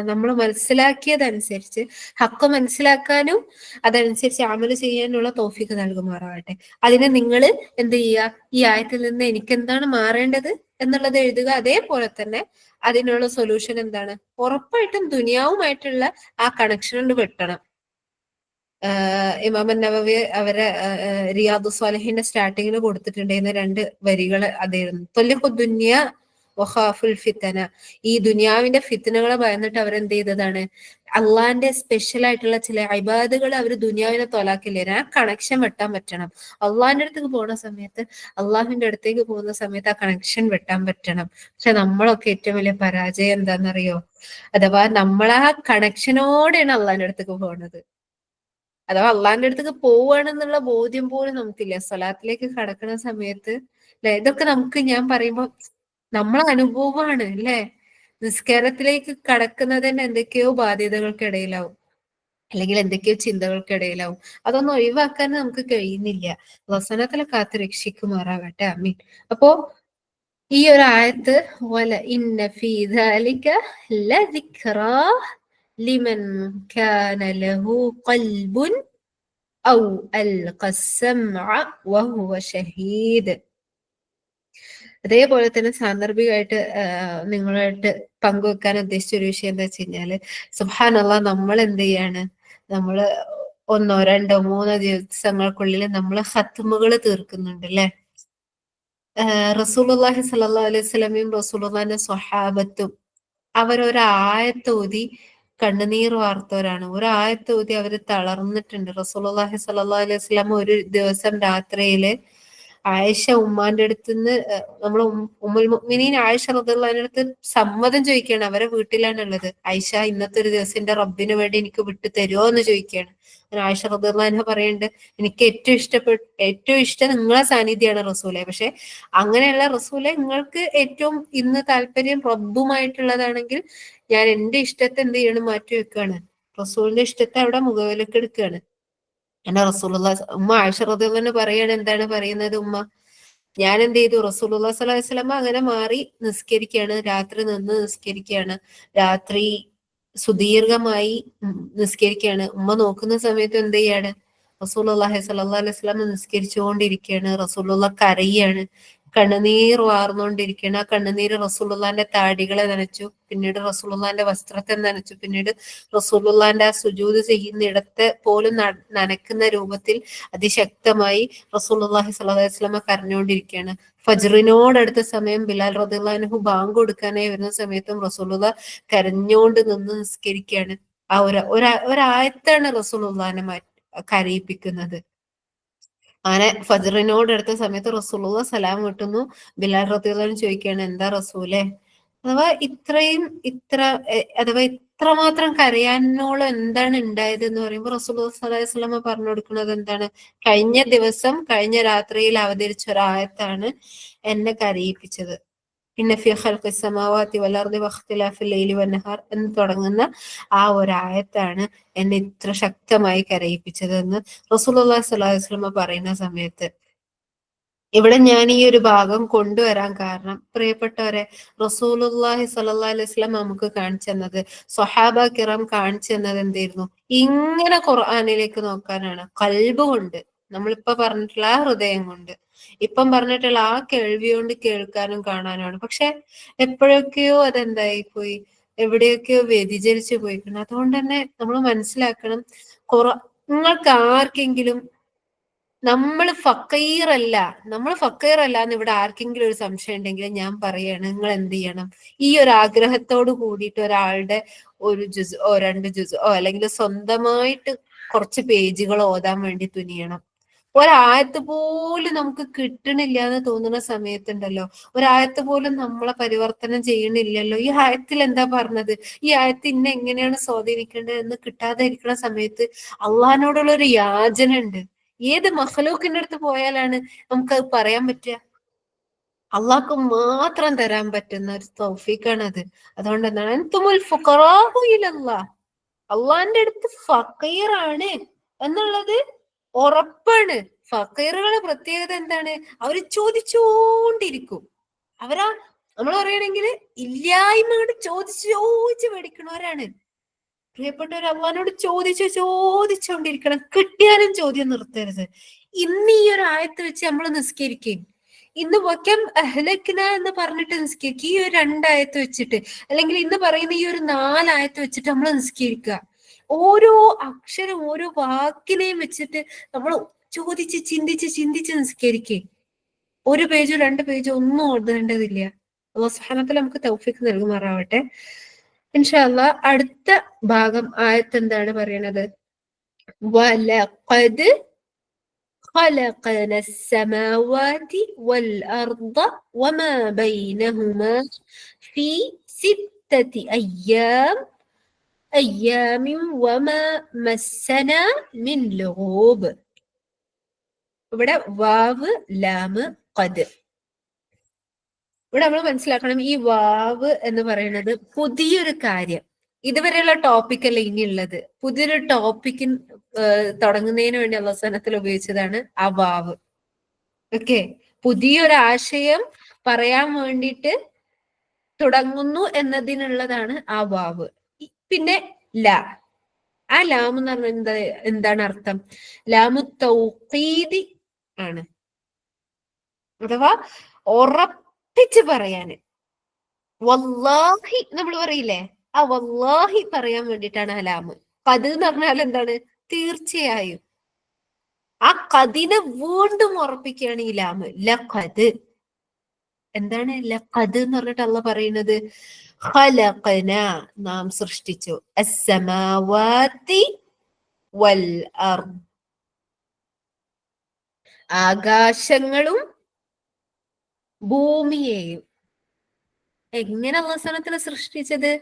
നമ്മൾ മനസ്സിലാക്കിയതനുസരിച്ച് ഹക്ക് മനസ്സിലാക്കാനും അതനുസരിച്ച് അമല് ചെയ്യാനുള്ള തൗഫീഖ് നൽകുമാറാകട്ടെ. അതിന് നിങ്ങൾ എന്ത് ചെയ്യുക? ഈ ആയത്തിൽ നിന്ന് എനിക്ക് എന്താണ് മാറേണ്ടത് എന്നുള്ളത് എഴുതുക. അതേപോലെ തന്നെ അതിനുള്ള സൊല്യൂഷൻ എന്താണ്? ഉറപ്പായിട്ടും ദുനിയാവുമായിട്ടുള്ള ആ കണക്ഷൻ വെട്ടണം. ഇമാം നവവി അവരെ റിയാദു സ്വാലിഹിന്റെ സ്റ്റാർട്ടിങ്ങിൽ കൊടുത്തിട്ടുണ്ടായിരുന്ന 2 വരികൾ അതായിരുന്നു. തൊല്ലിഖു ദുനിയ വഖാഫുൽ ഫിത്തന, ഈ ദുനിയാവിന്റെ ഫിത്തനകളെ ഭയന്നിട്ട് അവരെന്ത് ചെയ്തതാണ്, അള്ളാന്റെ സ്പെഷ്യൽ ആയിട്ടുള്ള ചില ഇബാദുകൾ അവർ ദുനിയാവിനെ തൊലാക്കില്ലേ, ആ കണക്ഷൻ വെട്ടാൻ പറ്റണം. അള്ളാന്റെ അടുത്തേക്ക് പോകുന്ന സമയത്ത്, അള്ളാഹുവിന്റെ അടുത്തേക്ക് പോകുന്ന സമയത്ത് ആ കണക്ഷൻ വെട്ടാൻ പറ്റണം. പക്ഷെ നമ്മളൊക്കെ ഏറ്റവും വലിയ പരാജയം എന്താണെന്നറിയോ? അഥവാ നമ്മളാ കണക്ഷനോടെയാണ് അള്ളാന്റെ അടുത്തേക്ക് പോകുന്നത്. അഥവാ അള്ളാന്റെ അടുത്തേക്ക് പോവുകയാണെന്നുള്ള ബോധ്യം പോലും നമുക്കില്ല. സ്വലാത്തിലേക്ക് കടക്കുന്ന സമയത്ത് അല്ലെ, ഇതൊക്കെ നമുക്ക് ഞാൻ പറയുമ്പോ നമ്മളെ അനുഭവമാണ് അല്ലെ. നിസ്കാരത്തിലേക്ക് കടക്കുന്നത് തന്നെ എന്തൊക്കെയോ ബാധ്യതകൾക്കിടയിലാവും, അല്ലെങ്കിൽ എന്തൊക്കെയോ ചിന്തകൾക്കിടയിലാവും. അതൊന്നും ഒഴിവാക്കാൻ നമുക്ക് കഴിയുന്നില്ല. വസനത്തിലെ കാത്ത് രക്ഷിക്കുമാറാകട്ടെ, അമീൻ. അപ്പോ ഈ ഒരു ആയത്ത് വല ഇന്ന ഫീ ദാലിക ലദിക്റാ ലിമൻ കാന ലഹു ഖൽബുൻ ഔ അൽഖ അസ്സമഅ വഹുവ ഷഹീദ്. അതേപോലെ തന്നെ സാന്ദർഭികമായിട്ട് നിങ്ങളായിട്ട് പങ്കുവെക്കാൻ ഉദ്ദേശിച്ച ഒരു വിഷയം എന്താ വെച്ച് കഴിഞ്ഞാല്, സുബ്ഹാനല്ലാഹ്, നമ്മൾ എന്ത് ചെയ്യാണ്, നമ്മള് 1, 2, 3 ദിവസങ്ങൾക്കുള്ളിൽ നമ്മൾ ഖത്മുകൾ തീർക്കുന്നുണ്ട് അല്ലെ. റസൂലുള്ളാഹി സ്വല്ലല്ലാഹു അലൈഹി വസല്ലമയും റസൂലുള്ളാഹിന്റെ സ്വഹാബത്തും അവരൊരായത്തോതി കണ്ണുനീർ വാർത്തവരാണ്. ഒരായത്തോതി അവര് തളർന്നിട്ടുണ്ട്. റസൂലുള്ളാഹി സ്വല്ലല്ലാഹു അലൈഹി വസല്ലമ ഒരു ദിവസം രാത്രിയില് ആയിഷ ഉമ്മാന്റെ അടുത്തുനിന്ന്, നമ്മൾ ഉമ്മുൽ മുഅ്മിനീൻ ആയിഷ റളിയല്ലാഹു അൻഹയുടെ അടുത്ത് സമ്മതം ചോദിക്കുകയാണ്. അവരെ വീട്ടിലാണ് ഉള്ളത്. ആയിഷ, ഇന്നത്തെ ഒരു ദിവസം എന്റെ റബ്ബിന് വേണ്ടി എനിക്ക് വിട്ടു തരുമോ എന്ന് ചോദിക്കുകയാണ്. ആയിഷ റളിയല്ലാഹു അൻഹ പറയുന്നുണ്ട്, എനിക്ക് ഏറ്റവും ഇഷ്ടം നിങ്ങളെ സാന്നിധ്യമാണ് റസൂലെ. പക്ഷെ അങ്ങനെയുള്ള റസൂലെ, നിങ്ങൾക്ക് ഏറ്റവും ഇന്ന് താല്പര്യം റബ്ബുമായിട്ടുള്ളതാണെങ്കിൽ ഞാൻ എന്റെ ഇഷ്ടത്തെ എന്ത് ചെയ്യണം, മാറ്റി വെക്കുകയാണ്. റസൂലിന്റെ ഇഷ്ടത്തെ അവിടെ മുഖവിലക്ക് എടുക്കുകയാണ്. എന്നെ ഉമ്മ ആയിഷ റളിയല്ലാഹു അൻഹ പറയാണ്, എന്താണ് പറയുന്നത് ഉമ്മ, ഞാൻ എന്ത് ചെയ്തു, റസൂലുള്ളാഹി സ്വല്ലല്ലാഹു അലൈഹി വസല്ലം അങ്ങനെ മാറി നിസ്കരിക്കുകയാണ്, രാത്രി നിന്ന് നിസ്കരിക്കുകയാണ്, രാത്രി സുദീർഘമായി നിസ്കരിക്കുകയാണ്. ഉമ്മ നോക്കുന്ന സമയത്ത് എന്ത് ചെയ്യാണ്, റസൂലുള്ളാഹി സ്വല്ലല്ലാഹു അലൈഹി വസല്ലം നിസ്കരിച്ചുകൊണ്ടിരിക്കുകയാണ്. റസൂലുള്ളാഹ് കരയാണ്, കണ്ണുനീർ വാർന്നുകൊണ്ടിരിക്കുകയാണ്. ആ കണ്ണുനീര് റസൂലുള്ളാഹിന്റെ താടികളെ നനച്ചു, പിന്നീട് റസൂലുള്ളാഹിന്റെ വസ്ത്രത്തെ നനച്ചു, പിന്നീട് റസൂലുള്ളാഹിന്റെ ആ സുജൂദ് ചെയ്യുന്നിടത്ത് പോലും നനക്കുന്ന രൂപത്തിൽ അതിശക്തമായി റസൂലുള്ളാഹി സ്വല്ലല്ലാഹു അലൈഹി വസല്ലം കരഞ്ഞുകൊണ്ടിരിക്കുകയാണ്. ഫജ്റിനോടടുത്ത സമയം ബിലാൽ റളിയല്ലാഹു അൻഹു ബാങ്ക് കൊടുക്കാനായി വരുന്ന സമയത്തും റസൂലുള്ളാഹ് കരഞ്ഞുകൊണ്ട് നിന്ന് നിസ്കരിക്കുകയാണ്. ആ ഒരായത്താണ് റസൂലുള്ളാഹിനെ കരയിപ്പിക്കുന്നത്. അങ്ങനെ ഫജ്റിനോട് അടുത്ത സമയത്ത് റസൂലുള്ളാഹി സലാം വീട്ടുന്നു. ബിലാൽ റളിയല്ലാഹു അൻഹു ചോദിക്കുകയാണ്, എന്താ റസൂലെ, അഥവാ അഥവാ ഇത്രമാത്രം കരയാനോളം എന്താണ് ഉണ്ടായത് എന്ന് പറയുമ്പോൾ റസൂലുള്ളാഹി സ്വല്ലല്ലാഹു അലൈഹി വസല്ലം പറഞ്ഞു കൊടുക്കുന്നത് എന്താണ്, കഴിഞ്ഞ രാത്രിയിൽ അവതരിച്ച ഒരു ആയത്താണ് എന്നെ കരയിപ്പിച്ചത്. ഇന്ന ഫീ ഖൽഖി സമാവാതി വൽ അർദി വഖ്തിലാഫിൽ ലൈലി വന്നഹാർ എന്ന് തുടങ്ങുന്ന ആ ഒരു ആയത്താണ് എന്നെ ഇത്ര ശക്തമായി കരയിപ്പിച്ചതെന്ന് റസൂലുള്ളാഹി സ്വല്ലല്ലാഹു അലൈഹി വസല്ലം പറയുന്ന സമയത്ത്, ഇവിടെ ഞാൻ ഈ ഒരു ഭാഗം കൊണ്ടുവരാൻ കാരണം, പ്രിയപ്പെട്ടവരെ, റസൂലുള്ളാഹി സ്വല്ലല്ലാഹു അലൈഹി വസല്ലം നമുക്ക് കാണിച്ചു തന്നത്, സ്വഹാബ കിറാം കാണിച്ചു തന്നത് എന്തായിരുന്നു, ഇങ്ങനെ ഖുർആനിലേക്ക് നോക്കാനാണ്, ഖൽബ് കൊണ്ട്. നമ്മളിപ്പോ പറഞ്ഞിട്ടുള്ള ആ ഹൃദയം കൊണ്ട്, ഇപ്പം പറഞ്ഞിട്ടുള്ള ആ കേൾവി കൊണ്ട് കേൾക്കാനും കാണാനുമാണ്. പക്ഷെ എപ്പോഴൊക്കെയോ അതെന്തായി പോയി, എവിടെയൊക്കെയോ വ്യതിചലിച്ചു പോയിട്ടുണ്ട്. അതുകൊണ്ട് തന്നെ നമ്മൾ മനസ്സിലാക്കണം, നിങ്ങൾക്ക് ആർക്കെങ്കിലും നമ്മൾ ഫക്കീറല്ല എന്ന് ഇവിടെ ആർക്കെങ്കിലും ഒരു സംശയം ഉണ്ടെങ്കിൽ ഞാൻ പറയാണ്, നിങ്ങൾ എന്ത് ചെയ്യണം, ഈ ഒരു ആഗ്രഹത്തോട് കൂടിയിട്ട് ഒരാളുടെ ഒരു ജുസ്ഓ 2 ജുസ്ഓ അല്ലെങ്കിൽ സ്വന്തമായിട്ട് കുറച്ച് പേജുകൾ ഓതാൻ വേണ്ടി തുനിയണം. ഒരായത്ത് പോലും നമുക്ക് കിട്ടണില്ല എന്ന് തോന്നുന്ന സമയത്തുണ്ടല്ലോ, ഒരായത്ത് പോലും നമ്മളെ പരിവർത്തനം ചെയ്യണില്ലല്ലോ, ഈ ആയത്തിൽ എന്താ പറഞ്ഞത്, ഈ ആയത്ത് ഇന്നെ എങ്ങനെയാണ് സ്വാധീനിക്കേണ്ടത് എന്ന് കിട്ടാതെ ഇരിക്കുന്ന സമയത്ത് അള്ളഹാനോടുള്ള ഒരു യാചന ഉണ്ട്. ഏത് മഖ്ലൂക്കിന്റെ അടുത്ത് പോയാലാണ് നമുക്ക് അത് പറയാൻ പറ്റുക? അള്ളാഹ്ക്ക് മാത്രം തരാൻ പറ്റുന്ന ഒരു തൗഫീഖാണ് അത്. അതുകൊണ്ട് എന്താണ്, അൻതുമുൽ ഫുഖറാഉ ഇലല്ലാഹ്, അള്ളാന്റെ അടുത്ത് ഫക്കീറാണ് എന്നുള്ളത് ഉറപ്പാണ്. ഫക്കീറുകളുടെ പ്രത്യേകത എന്താണ്, അവര് ചോദിച്ചുകൊണ്ടിരിക്കും. അവരാ നമ്മൾ പറയണെങ്കിൽ ഇല്ലായ്മ കൊണ്ട് ചോദിച്ച് മേടിക്കണവരാണ്. പ്രിയപ്പെട്ടവർ, അള്ളഹാനോട് ചോദിച്ചുകൊണ്ടിരിക്കണം. കിട്ടിയാലും ചോദ്യം നിർത്തരുത്. ഇന്ന് ഈ ഒരു ആയത്ത് വെച്ച് നമ്മൾ നിസ്കരിക്കും. ഇന്ന് വക്കം അഹ്ലക്ന എന്ന് പറഞ്ഞിട്ട് നിസ്കരിക്കുക, ഈ ഒരു 2 ആയത്ത് വെച്ചിട്ട്, അല്ലെങ്കിൽ ഇന്ന് പറയുന്ന ഈ ഒരു 4 ആയത്ത് വെച്ചിട്ട് നമ്മൾ നിസ്കരിക്കുക. ഓരോ അക്ഷരം, ഓരോ വാക്കിനെയും വെച്ചിട്ട് നമ്മൾ ചിന്തിച്ച് നിസ്കരിക്കുക. 1 പേജോ 2 പേജോ ഒന്നും ഓതേണ്ടതില്ല. അല്ലാഹു സുബ്ഹാനഹു വ തആല നമുക്ക് തൗഫീഖ് നൽകുമാറാവട്ടെ. ഇൻഷാ അല്ലാഹ് അടുത്ത ഭാഗം ആയത്ത് എന്താണ് പറയണത്? വലഖദ് خلقنا السماوات والأرض وما بينهما في 6 أيام وما مسنا من لغوب. ഇവിടെ വാവ് ലാമ് ഖദ്. ഇവിടെ നമ്മൾ മനസ്സിലാക്കണം, ഈ വാവ് എന്ന് പറയുന്നത് പുതിയൊരു കാര്യം, ഇതുവരെയുള്ള ടോപ്പിക് അല്ല ഇനിയുള്ളത്. പുതിയൊരു ടോപ്പിക്ക് തുടങ്ങുന്നതിന് വേണ്ടി അല്ലാഹു സുബ്ഹാനഹു വ തആല ഉപയോഗിച്ചതാണ് ആ വാവ്. ഓക്കെ, പുതിയൊരു ആശയം പറയാൻ വേണ്ടിയിട്ട് തുടങ്ങുന്നു എന്നതിനുള്ളതാണ് ആ വാവ്. പിന്നെ ലാ, ആ ലാം എന്ന് പറഞ്ഞാൽ എന്താണ് അർത്ഥം? ലാമു തൗഖീദി ആണ്, അഥവാ ഉറപ്പിച്ച് പറയാന്. വല്ലാഹി നമ്മൾ പറയില്ലേ, ആ വല്ലാഹി പറയാൻ വേണ്ടിയിട്ടാണ് ആ ലാമ്. ഖദ് എന്ന് പറഞ്ഞാൽ എന്താണ്? തീർച്ചയായും. ആ ഖദിനെ വീണ്ടും ഉറപ്പിക്കുകയാണ് ഈ ലാമ്. ലഖദ്. എന്താണ് ലഖദ് എന്ന് പറഞ്ഞിട്ട് അള്ളാഹ് പറയുന്നത്? ഖലഖന, നാം സൃഷ്ടിച്ചു, അസ്സമാവാതി വൽ അർദ്, ആകാശങ്ങളും ഭൂമിയെയും. എങ്ങനെ അല്ലാഹു സുബ്ഹാനഹു വ തആല സൃഷ്ടിച്ചത്?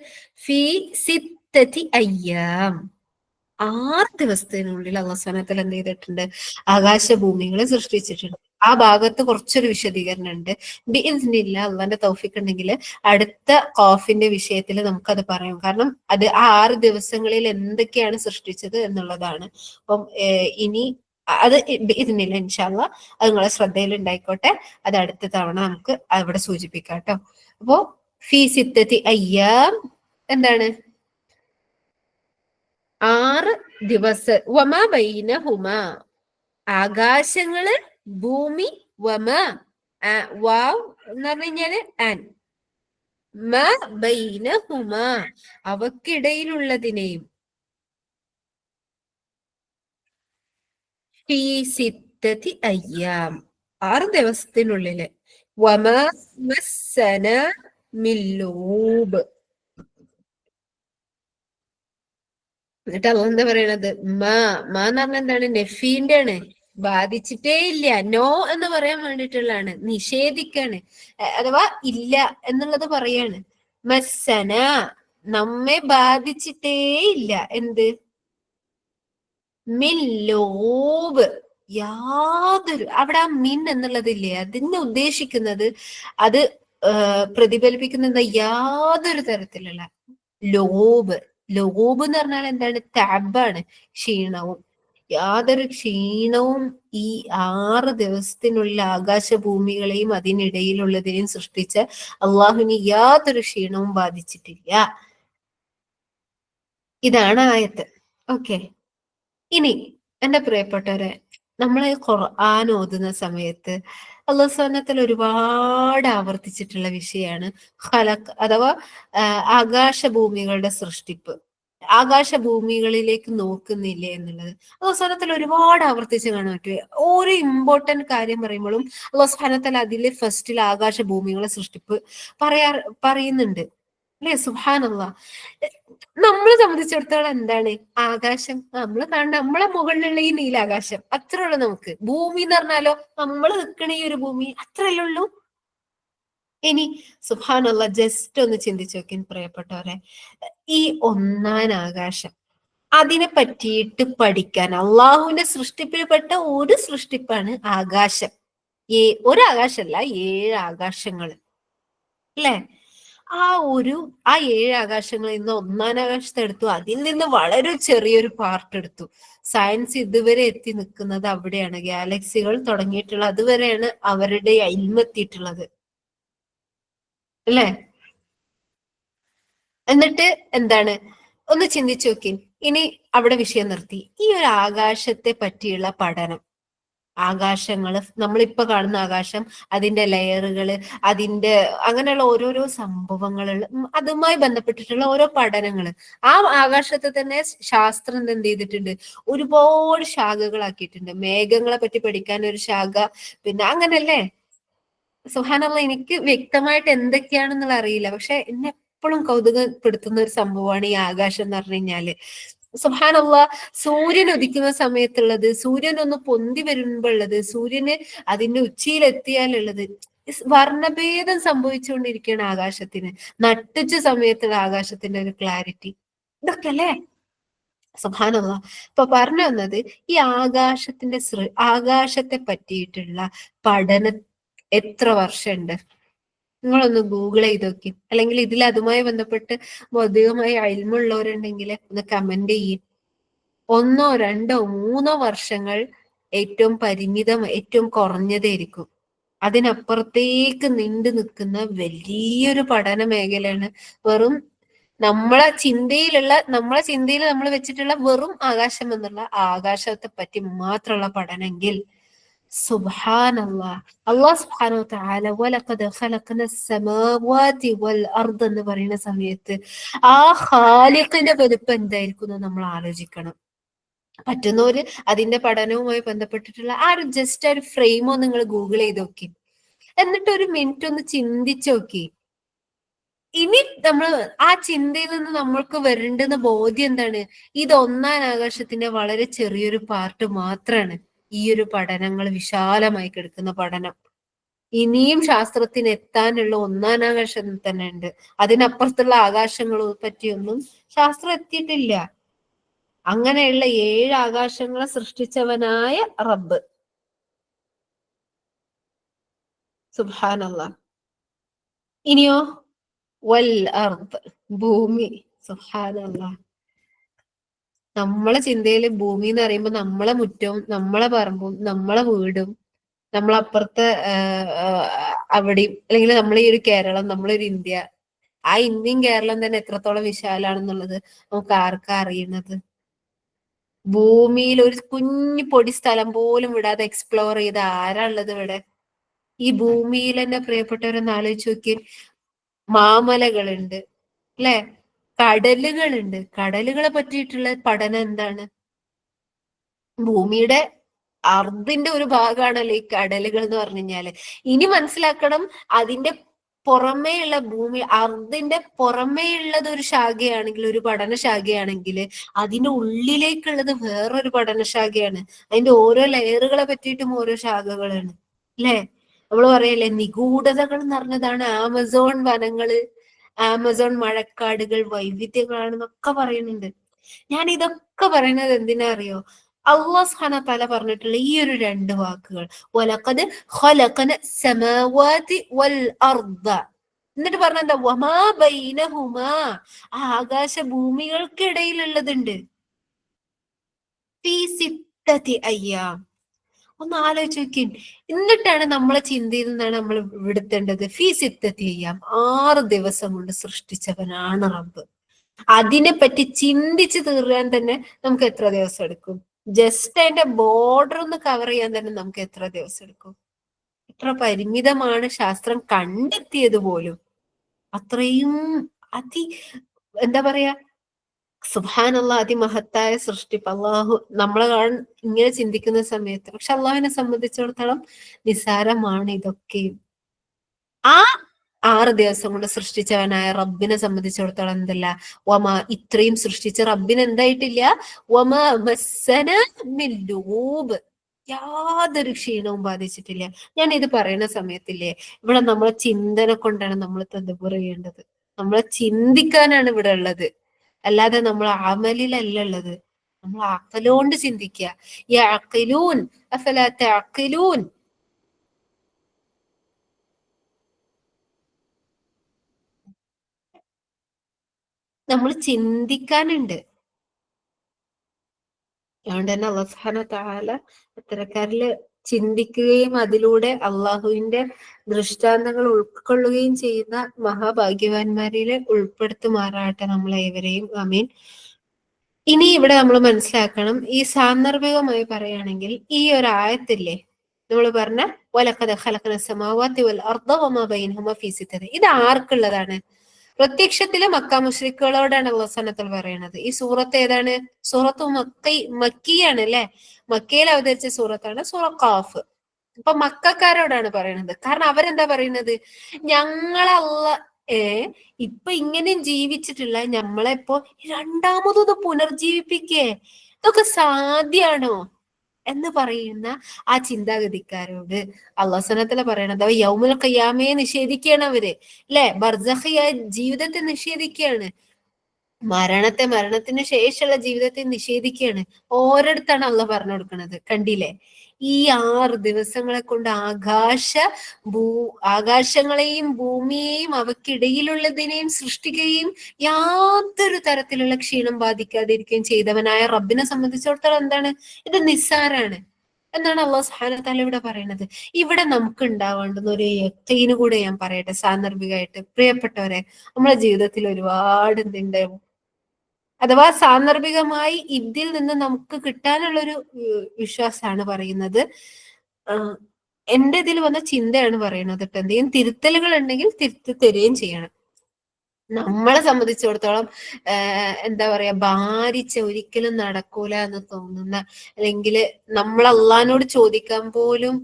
ഫീ 6 അയ്യാം, 6 ദിവസത്തിനുള്ളിൽ അല്ലാഹു സുബ്ഹാനഹു വ തആല എന്ത് ചെയ്തിട്ടുണ്ട്? ആകാശഭൂമികളെ സൃഷ്ടിച്ചിട്ടുണ്ട്. ആ ഭാഗത്ത് കുറച്ചൊരു വിശദീകരണം ഉണ്ട്. ബിഇസ്നില്ലാ, അള്ളാന്റെ തൗഫീഖ് ഉണ്ടെങ്കിൽ അടുത്ത ഖാഫിന്റെ വിഷയത്തിൽ നമുക്കത് പറയാം. കാരണം അത് ആ 6 ദിവസങ്ങളിൽ എന്തൊക്കെയാണ് സൃഷ്ടിച്ചത് എന്നുള്ളതാണ്. അപ്പം ഇനി അത് ബിഇസ്നില്ലാ ഇൻഷാ അല്ലാഹ് അത് നിങ്ങളെ ശ്രദ്ധയിൽ ഉണ്ടായിക്കോട്ടെ. അത് അടുത്ത തവണ നമുക്ക് അവിടെ സൂചിപ്പിക്കാം കേട്ടോ. അപ്പോ ഫീ 6 അയ്യാം എന്താണ്? 6 ദിവസം. വമാ ബൈനഹുമാ, ആകാശങ്ങള്, ഭൂമി, വമ വാവ് എന്ന് പറഞ്ഞു കഴിഞ്ഞാല് ആൻ, മ ബൈനഹുമ, അവക്കിടയിലുള്ളതിനെയും. ഫീ 6 അയ്യാം, 6 ദിവസത്തിനുള്ളില്. വമ മസ്സന മിൻ ലൂബ്. എന്നിട്ട് അള്ളാഹ് എന്താ പറയണത്? മാ എന്ന് പറഞ്ഞാൽ എന്താണ്? നഫീന്റെ ആണ്. ബാധിച്ചിട്ടേ ഇല്ല. നോ എന്ന് പറയാൻ വേണ്ടിയിട്ടുള്ളതാണ്, നിഷേധിക്കാണ്, അഥവാ ഇല്ല എന്നുള്ളത് പറയാണ്. മസ്സന, നമ്മെ ബാധിച്ചിട്ടേ ഇല്ല. എന്ത്? മിൻ ലൂബ്, യാതൊരു. അവിടെ ആ മിൻ എന്നുള്ളതില്ലേ, അതിനെ ഉദ്ദേശിക്കുന്നത്, അത് പ്രതിഫലിപ്പിക്കുന്നത് യാതൊരു തരത്തിലുള്ള ലോബ്. ലോബ് എന്ന് പറഞ്ഞാൽ എന്താണ്? താബാണ്, ക്ഷീണവും. യാതൊരു ക്ഷീണവും ഈ 6 ദിവസത്തിനുള്ളിൽ ആകാശഭൂമികളെയും അതിനിടയിലുള്ളതിനെയും സൃഷ്ടിച്ച അള്ളാഹുവിന് യാതൊരു ക്ഷീണവും ബാധിച്ചിട്ടില്ല. ഇതാണ് ആയത്ത്. ഓക്കെ, ഇനി എന്റെ പ്രിയപ്പെട്ടവരെ, നമ്മൾ ഖുർആൻ ഓതുന്ന സമയത്ത് അല്ലാഹു സുബ്ഹാനഹു വ തആല ഒരുപാട് ആവർത്തിച്ചിട്ടുള്ള വിഷയമാണ് ഖലഖ്, അഥവാ ആകാശഭൂമികളുടെ സൃഷ്ടിപ്പ്. ആകാശഭൂമികളിലേക്ക് നോക്കുന്നില്ലേ എന്നുള്ളത് അല്ലാഹു സുബ്ഹാനഹു വ തആല ഒരുപാട് ആവർത്തിച്ച് കാണാൻ പറ്റും. ഓരോ ഇമ്പോർട്ടന്റ് കാര്യം പറയുമ്പോഴും അല്ലാഹു സുബ്ഹാനഹു വ തആല അതിലെ ഫസ്റ്റിൽ ആകാശഭൂമികളെ സൃഷ്ടിപ്പ് പറയുന്നുണ്ട് അല്ലെ? സുബ്ഹാനല്ലാഹ്. നമ്മളെ സംബന്ധിച്ചിടത്തോളം എന്താണ് ആകാശം? നമ്മൾ കാണുന്ന നമ്മളെ മുകളിലുള്ള ഈ നീലാകാശം അത്രേ ഉള്ളൂ നമുക്ക്. ഭൂമി എന്ന് പറഞ്ഞാലോ, നമ്മൾ നിൽക്കണ ഈ ഒരു ഭൂമി അത്രയല്ലേ ഉള്ളൂ. ഇനി സുബ്ഹാനല്ലാഹ്, ജസ്റ്റ് ഒന്ന് ചിന്തിച്ചു നോക്കി പ്രിയപ്പെട്ടവരെ, ഈ ഒന്നാം ആകാശം, അതിനെ പറ്റിയിട്ട് പഠിക്കാൻ അള്ളാഹുവിന്റെ സൃഷ്ടിപ്പിൽപ്പെട്ട ഒരു സൃഷ്ടിപ്പാണ് ആകാശം. ഒരു ആകാശമല്ല, 7 ആകാശങ്ങൾ അല്ലെ? ആ 7 ആകാശങ്ങളിൽ നിന്ന് ഒന്നാം ആകാശത്തെ എടുത്തു, അതിൽ നിന്ന് വളരെ ചെറിയൊരു പാർട്ട് എടുത്തു. സയൻസ് ഇതുവരെ എത്തി നിൽക്കുന്നത് അവിടെയാണ്. ഗാലക്സികൾ തുടങ്ങിയിട്ടുള്ള അതുവരെയാണ് അവരുടെ എത്തിയിട്ടുള്ളത് അല്ലെ? എന്നിട്ട് എന്താണ്, ഒന്ന് ചിന്തിച്ചു നോക്കി. ഇനി അവിടെ വിഷയം നിർത്തി. ഈ ഒരു ആകാശത്തെ പറ്റിയുള്ള പഠനം, ആകാശങ്ങള്, നമ്മളിപ്പോ കാണുന്ന ആകാശം, അതിന്റെ ലെയറുകള്, അതിന്റെ അങ്ങനെയുള്ള ഓരോരോ സംഭവങ്ങൾ, അതുമായി ബന്ധപ്പെട്ടിട്ടുള്ള ഓരോ പഠനങ്ങള്, ആ ആകാശത്തെ തന്നെ ശാസ്ത്രം എന്ത് ചെയ്തിട്ടുണ്ട്? ഒരുപാട് ശാഖകളാക്കിയിട്ടുണ്ട്. മേഘങ്ങളെ പറ്റി പഠിക്കാൻ ഒരു ശാഖ, പിന്നെ അങ്ങനല്ലേ? സുബ്ഹാനല്ലാഹ്, എനിക്ക് വ്യക്തമായിട്ട് എന്തൊക്കെയാണെന്നുള്ള അറിയില്ല, പക്ഷെ എന്നെ എപ്പോഴും കൗതുകപ്പെടുത്തുന്ന ഒരു സംഭവമാണ് ഈ ആകാശം എന്ന് പറഞ്ഞു കഴിഞ്ഞാല്. സുബ്ഹാനല്ലാഹ്, സൂര്യൻ ഉദിക്കുന്ന സമയത്തുള്ളത്, സൂര്യൻ ഒന്ന് പൊന്തി വരുമ്പോ ഉള്ളത്, സൂര്യന് അതിന്റെ ഉച്ചിയിലെത്തിയാലുള്ളത്, വർണ്ണഭേദം സംഭവിച്ചുകൊണ്ടിരിക്കുകയാണ് ആകാശത്തിന്. നട്ടുച്ച സമയത്തുള്ള ആകാശത്തിന്റെ ഒരു ക്ലാരിറ്റി, ഇതൊക്കെ അല്ലേ സുബ്ഹാനല്ലാഹ്. ഇപ്പൊ പറഞ്ഞു വന്നത്, ഈ ആകാശത്തെ പറ്റിയിട്ടുള്ള പഠനം എത്ര വർഷമുണ്ട്? നിങ്ങളൊന്ന് ഗൂഗിൾ ചെയ്ത് നോക്കി, അല്ലെങ്കിൽ ഇതിൽ അതുമായി ബന്ധപ്പെട്ട് ഭൗതികമായി അയൽമുള്ളവരുണ്ടെങ്കിൽ ഒന്ന് കമന്റ് ചെയ്യും. 1, 2, 3 വർഷങ്ങൾ ഏറ്റവും പരിമിതം, ഏറ്റവും കുറഞ്ഞതായിരിക്കും. അതിനപ്പുറത്തേക്ക് നീണ്ടു നിൽക്കുന്ന വലിയൊരു പഠന മേഖലയാണ് വെറും നമ്മളെ ചിന്തയിൽ നമ്മൾ വെച്ചിട്ടുള്ള വെറും ആകാശം എന്നുള്ള ആകാശത്തെ പറ്റി മാത്രമുള്ള പഠനമെങ്കിൽ സുബ്ഹാനല്ലാഹ്, അല്ലാഹു സുബ്ഹാനഹു വതആല വലഖദ് ഖലഖ്നസ് സമാവാതി വൽ അർദ് എന്ന് പറയുന്ന സമയത്ത് ആ ഖാലിഖിന്റെ വലുപ്പം എന്തായിരിക്കും എന്ന് നമ്മൾ ആലോചിക്കണം. പറ്റുന്നവര് അതിന്റെ പഠനവുമായി ബന്ധപ്പെട്ടിട്ടുള്ള ആ ഒരു ജസ്റ്റ് ഒരു ഫ്രെയിമോ നിങ്ങൾ ഗൂഗിൾ ചെയ്ത് നോക്കി, എന്നിട്ട് ഒരു മിനിറ്റ് ഒന്ന് ചിന്തിച്ചു നോക്കി. ഇനി നമ്മൾ ആ ചിന്തയിൽ നിന്ന് നമ്മൾക്ക് വരേണ്ടുന്ന ബോധ്യം എന്താണ്? ഇത് ഒന്നാം ആകാശത്തിന്റെ വളരെ ചെറിയൊരു പാർട്ട് മാത്രമാണ്. ഈ ഒരു പഠനങ്ങൾ വിശാലമായി കിടക്കുന്ന പഠനം ഇനിയും ശാസ്ത്രത്തിന് എത്താനുള്ള ഒന്നാം ആകാശം തന്നെ ഉണ്ട്. അതിനപ്പുറത്തുള്ള ആകാശങ്ങളെ പറ്റിയൊന്നും ശാസ്ത്രം എത്തിയിട്ടില്ല. അങ്ങനെയുള്ള 7 ആകാശങ്ങളെ സൃഷ്ടിച്ചവനായ റബ്ബ്, സുബ്ഹാനല്ലാഹ്. ഇനിയോ വൽ അർദ്, ഭൂമി, സുബ്ഹാനല്ലാഹ്. നമ്മളെ ചിന്തയില് ഭൂമി എന്ന് പറയുമ്പോൾ നമ്മളെ മുറ്റവും നമ്മളെ പറമ്പും നമ്മളെ വീടും നമ്മളപ്പുറത്തെ അവിടെയും, അല്ലെങ്കിൽ നമ്മളെ ഈ ഒരു കേരളം, നമ്മളൊരു ഇന്ത്യ, ആ ഇന്ത്യയും കേരളം തന്നെ എത്രത്തോളം വിശാലാണെന്നുള്ളത് നമുക്ക് ആർക്കാ അറിയുന്നത്? ഭൂമിയിൽ ഒരു കുഞ്ഞു പൊടി സ്ഥലം പോലും വിടാതെ എക്സ്പ്ലോർ ചെയ്ത് ആരാ ഉള്ളത് ഇവിടെ? ഈ ഭൂമിയിൽ തന്നെ പ്രിയപ്പെട്ടവരൊന്ന് ആലോചിച്ച് നോക്കി. മാമലകളുണ്ട് അല്ലെ, കടലുകളുണ്ട്. കടലുകളെ പറ്റിയിട്ടുള്ള പഠനം എന്താണ്? ഭൂമിയുടെ അർദിന്റെ ഒരു ഭാഗമാണല്ലോ ഈ കടലുകൾ എന്ന് പറഞ്ഞു കഴിഞ്ഞാല്. ഇനി മനസ്സിലാക്കണം, അതിന്റെ പുറമേയുള്ള ഭൂമി, അർദിന്റെ പുറമേയുള്ളത് ഒരു ശാഖയാണെങ്കിൽ, ഒരു പഠന ശാഖയാണെങ്കിൽ, അതിന്റെ ഉള്ളിലേക്കുള്ളത് വേറൊരു പഠനശാഖയാണ്. അതിന്റെ ഓരോ ലെയറുകളെ പറ്റിയിട്ടും ഓരോ ശാഖകളാണ് അല്ലെ. നമ്മൾ പറയല്ലേ നിഗൂഢതകൾ എന്ന് പറഞ്ഞതാണ് ആമസോൺ വനങ്ങള്, ആമസോൺ മഴക്കാടുകൾ വൈവിധ്യങ്ങളാണെന്നൊക്കെ പറയുന്നുണ്ട്. ഞാൻ ഇതൊക്കെ പറയുന്നത് എന്തിനാ അറിയോ? അല്ലാഹു സുബ്ഹാനഹു വ തആല പറഞ്ഞിട്ടുള്ള ഈ ഒരു 2 വാക്കുകൾ, വലഖദ് ഖലഖന സമാവാതി വൽ അർദ, എന്നിട്ട് പറഞ്ഞെന്താ? വമാ ബൈനഹുമാ, ആ ആകാശ ഭൂമികൾക്കിടയിലുള്ളതുണ്ട്. ഫീ സിത്തതി അയ്യാം, ഒന്ന് ആലോചിച്ച് നോക്കി. എന്നിട്ടാണ് നമ്മളെ ചിന്തയിൽ നിന്നാണ് നമ്മൾ വിടുത്തേണ്ടത്. ഫീ സിത്തതി അയ്യാം, 6 ദിവസം കൊണ്ട് സൃഷ്ടിച്ചവനാണ് റബ്ബ്. അതിനെ പറ്റി ചിന്തിച്ച് തീർക്കാൻ തന്നെ നമുക്ക് എത്ര ദിവസം എടുക്കും? ജസ്റ്റ് അതിന്റെ ബോർഡർ ഒന്ന് കവർ ചെയ്യാൻ തന്നെ നമുക്ക് എത്ര ദിവസം എടുക്കും? എത്ര പരിമിതമാണ് ശാസ്ത്രം കണ്ടെത്തിയത് പോലും. അത്രയും അതി എന്താ പറയാ, സുബ്ഹാനല്ലാഹ്, അതിമഹത്തായ സൃഷ്ടിപ്പ്. അള്ളാഹു നമ്മളെ ഇങ്ങനെ ചിന്തിക്കുന്ന സമയത്ത്, പക്ഷെ അള്ളാഹുവിനെ സംബന്ധിച്ചിടത്തോളം നിസാരമാണ് ഇതൊക്കെയും. ആ 6 ദിവസം കൊണ്ട് സൃഷ്ടിച്ചവനായ റബ്ബിനെ സംബന്ധിച്ചിടത്തോളം എന്തല്ല, വമ, ഇത്രയും സൃഷ്ടിച്ച റബ്ബിന് എന്തായിട്ടില്ല? വമ മസ്സന മിൻ ലൂബ്, യാതൊരു ക്ഷീണവും ബാധിച്ചിട്ടില്ല. ഞാൻ ഇത് പറയുന്ന സമയത്തില്ലേ, ഇവിടെ നമ്മളെ ചിന്തനെ കൊണ്ടാണ് നമ്മൾ തദബ്ബുർ ചെയ്യേണ്ടത്. നമ്മളെ ചിന്തിക്കാനാണ് ഇവിടെ ഉള്ളത്, അല്ലാതെ നമ്മൾ അമലിലല്ല ഉള്ളത്. നമ്മൾ അഖലോണ്ട് ചിന്തിക്കുക. യഅഖിലൂൻ അഫലാ തഅഖിലൂൻ, നമ്മൾ ചിന്തിക്കാനുണ്ട്. അതുകൊണ്ട് തന്നെ അല്ലാഹു സുബ്ഹാനഹു വ തആല അത്തരക്കാരില് ചിന്തിക്കുകയും അതിലൂടെ അള്ളാഹുവിന്റെ ദൃഷ്ടാന്തങ്ങൾ ഉൾക്കൊള്ളുകയും ചെയ്യുന്ന മഹാഭാഗ്യവാന്മാരിൽ ഉൾപ്പെടുത്തുമാറാട്ടെ നമ്മളെ ഏവരെയും. ആമീൻ. ഇനി ഇവിടെ നമ്മൾ മനസ്സിലാക്കണം, ഈ സാന്ദർഭികമായി പറയുകയാണെങ്കിൽ ഈ ഒരു ആയത്തില്ലേ നമ്മൾ പറഞ്ഞ വലഖദ് ഖലഖന സമാവാതി വൽ അർദ വമാ ബൈനഹുമാ ഫീ സിത്തതി, ഇത് ആർക്കുള്ളതാണ്? പ്രത്യക്ഷത്തില് മക്ക മുശ്രിക്കുകളോടാണ് അല്ലാഹു സുബ്ഹാനഹു വ തആല പറയുന്നത്. ഈ സൂറത്ത് ഏതാണ്? സൂറത്ത് മക്കിയാണ് അല്ലെ. മക്കയിൽ അവതരിച്ച സൂറത്താണ് സൂറ ഖാഫ്. ഇപ്പൊ മക്കാരോടാണ് പറയുന്നത്. കാരണം അവരെന്താ പറയുന്നത്, ഞങ്ങളല്ല ഏ ഇപ്പൊ ഇങ്ങനെയും ജീവിച്ചിട്ടുള്ള ഞമ്മളെ ഇപ്പൊ രണ്ടാമതൊന്ന് പുനർജീവിപ്പിക്കേ, ഇതൊക്കെ സാധ്യാണോ എന്ന് പറയുന്ന ആ ചിന്താഗതിക്കാരോട് അള്ളാഹു സുബ്ഹാനഹു വ തആല പറയണത് യൗമുൽ ഖിയാമയെ നിഷേധിക്കുകയാണ് അവര്, അല്ലെ? ബർസഖിയായ ജീവിതത്തെ നിഷേധിക്കുകയാണ്, മരണത്തിന് ശേഷമുള്ള ജീവിതത്തെ നിഷേധിക്കുകയാണ്. ഓരോരുത്താണ് അള്ളാഹ് പറഞ്ഞു കൊടുക്കുന്നത്. കണ്ടില്ലേ? ഈ 6 ദിവസങ്ങളെ കൊണ്ട് ആകാശങ്ങളെയും ഭൂമിയെയും അവക്കിടയിലുള്ളതിനെയും സൃഷ്ടിക്കുകയും യാതൊരു തരത്തിലുള്ള ക്ഷീണം ബാധിക്കാതിരിക്കുകയും ചെയ്തവനായ റബ്ബിനെ സംബന്ധിച്ചിടത്തോളം എന്താണ് ഇത്? നിസ്സാരാണ് എന്നാണ് അള്ളാഹു സുബ്ഹാനഹു വ തആല ഇവിടെ പറയുന്നത്. ഇവിടെ നമുക്ക് ഉണ്ടാവേണ്ടുന്ന ഒരു യഖീന് കൂടെ ഞാൻ പറയട്ടെ സാന്ദർഭികമായിട്ട്. പ്രിയപ്പെട്ടവരെ, നമ്മളെ ജീവിതത്തിൽ ഒരുപാട് എന്തുണ്ടാവും, അഥവാ സാന്ദർഭികമായി ഇതിൽ നിന്ന് നമുക്ക് കിട്ടാനുള്ളൊരു വിശ്വാസമാണ് പറയുന്നത്. എന്റെ ഇതിൽ വന്ന ചിന്തയാണ് പറയുന്നത് കേട്ടോ. എന്തെങ്കിലും തിരുത്തലുകൾ ഉണ്ടെങ്കിൽ തിരുത്തി തരുകയും ചെയ്യണം. നമ്മളെ സംബന്ധിച്ചിടത്തോളം എന്താ പറയാ, ഭാരിച്ച ഒരിക്കലും നടക്കൂല എന്ന് തോന്നുന്ന, അല്ലെങ്കിൽ നമ്മൾ അള്ളഹാനോട് ചോദിക്കാൻ പോലും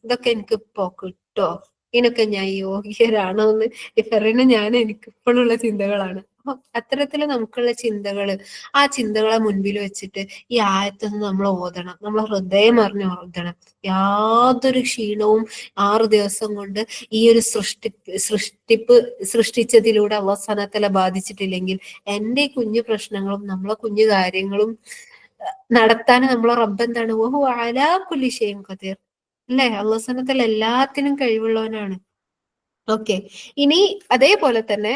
ഇതൊക്കെ എനിക്ക് ഇപ്പോ കിട്ടോ, ഇതിനൊക്കെ ഞാൻ യോഗ്യരാണോ എന്ന് ഡിഫറിന് ഞാൻ എനിക്കിപ്പോഴുള്ള ചിന്തകളാണ്. അപ്പൊ അത്തരത്തില് നമുക്കുള്ള ചിന്തകള്, ആ ചിന്തകളെ മുൻപിൽ വെച്ചിട്ട് ഈ ആയത്തൊന്ന് നമ്മൾ ഓതണം, നമ്മൾ ഹൃദയം അറിഞ്ഞ് ഓതണം. യാതൊരു ക്ഷീണവും 6 ദിവസം കൊണ്ട് ഈ ഒരു സൃഷ്ടിച്ചതിലൂടെ അല്ലാഹു സുബ്ഹാനഹു വ തആല ബാധിച്ചിട്ടില്ലെങ്കിൽ എന്റെ കുഞ്ഞു പ്രശ്നങ്ങളും നമ്മളെ കുഞ്ഞു കാര്യങ്ങളും നടത്താൻ നമ്മളെ റബ്ബ് എന്താണ്, വഹു അലാ കുല്ലി ഷൈഇൻ ഖദീർ, അല്ലെ? അല്ലാഹു സുബ്ഹാനഹു വ തആല എല്ലാത്തിനും കഴിവുള്ളവനാണ്. ഓക്കെ, ഇനി അതേപോലെ തന്നെ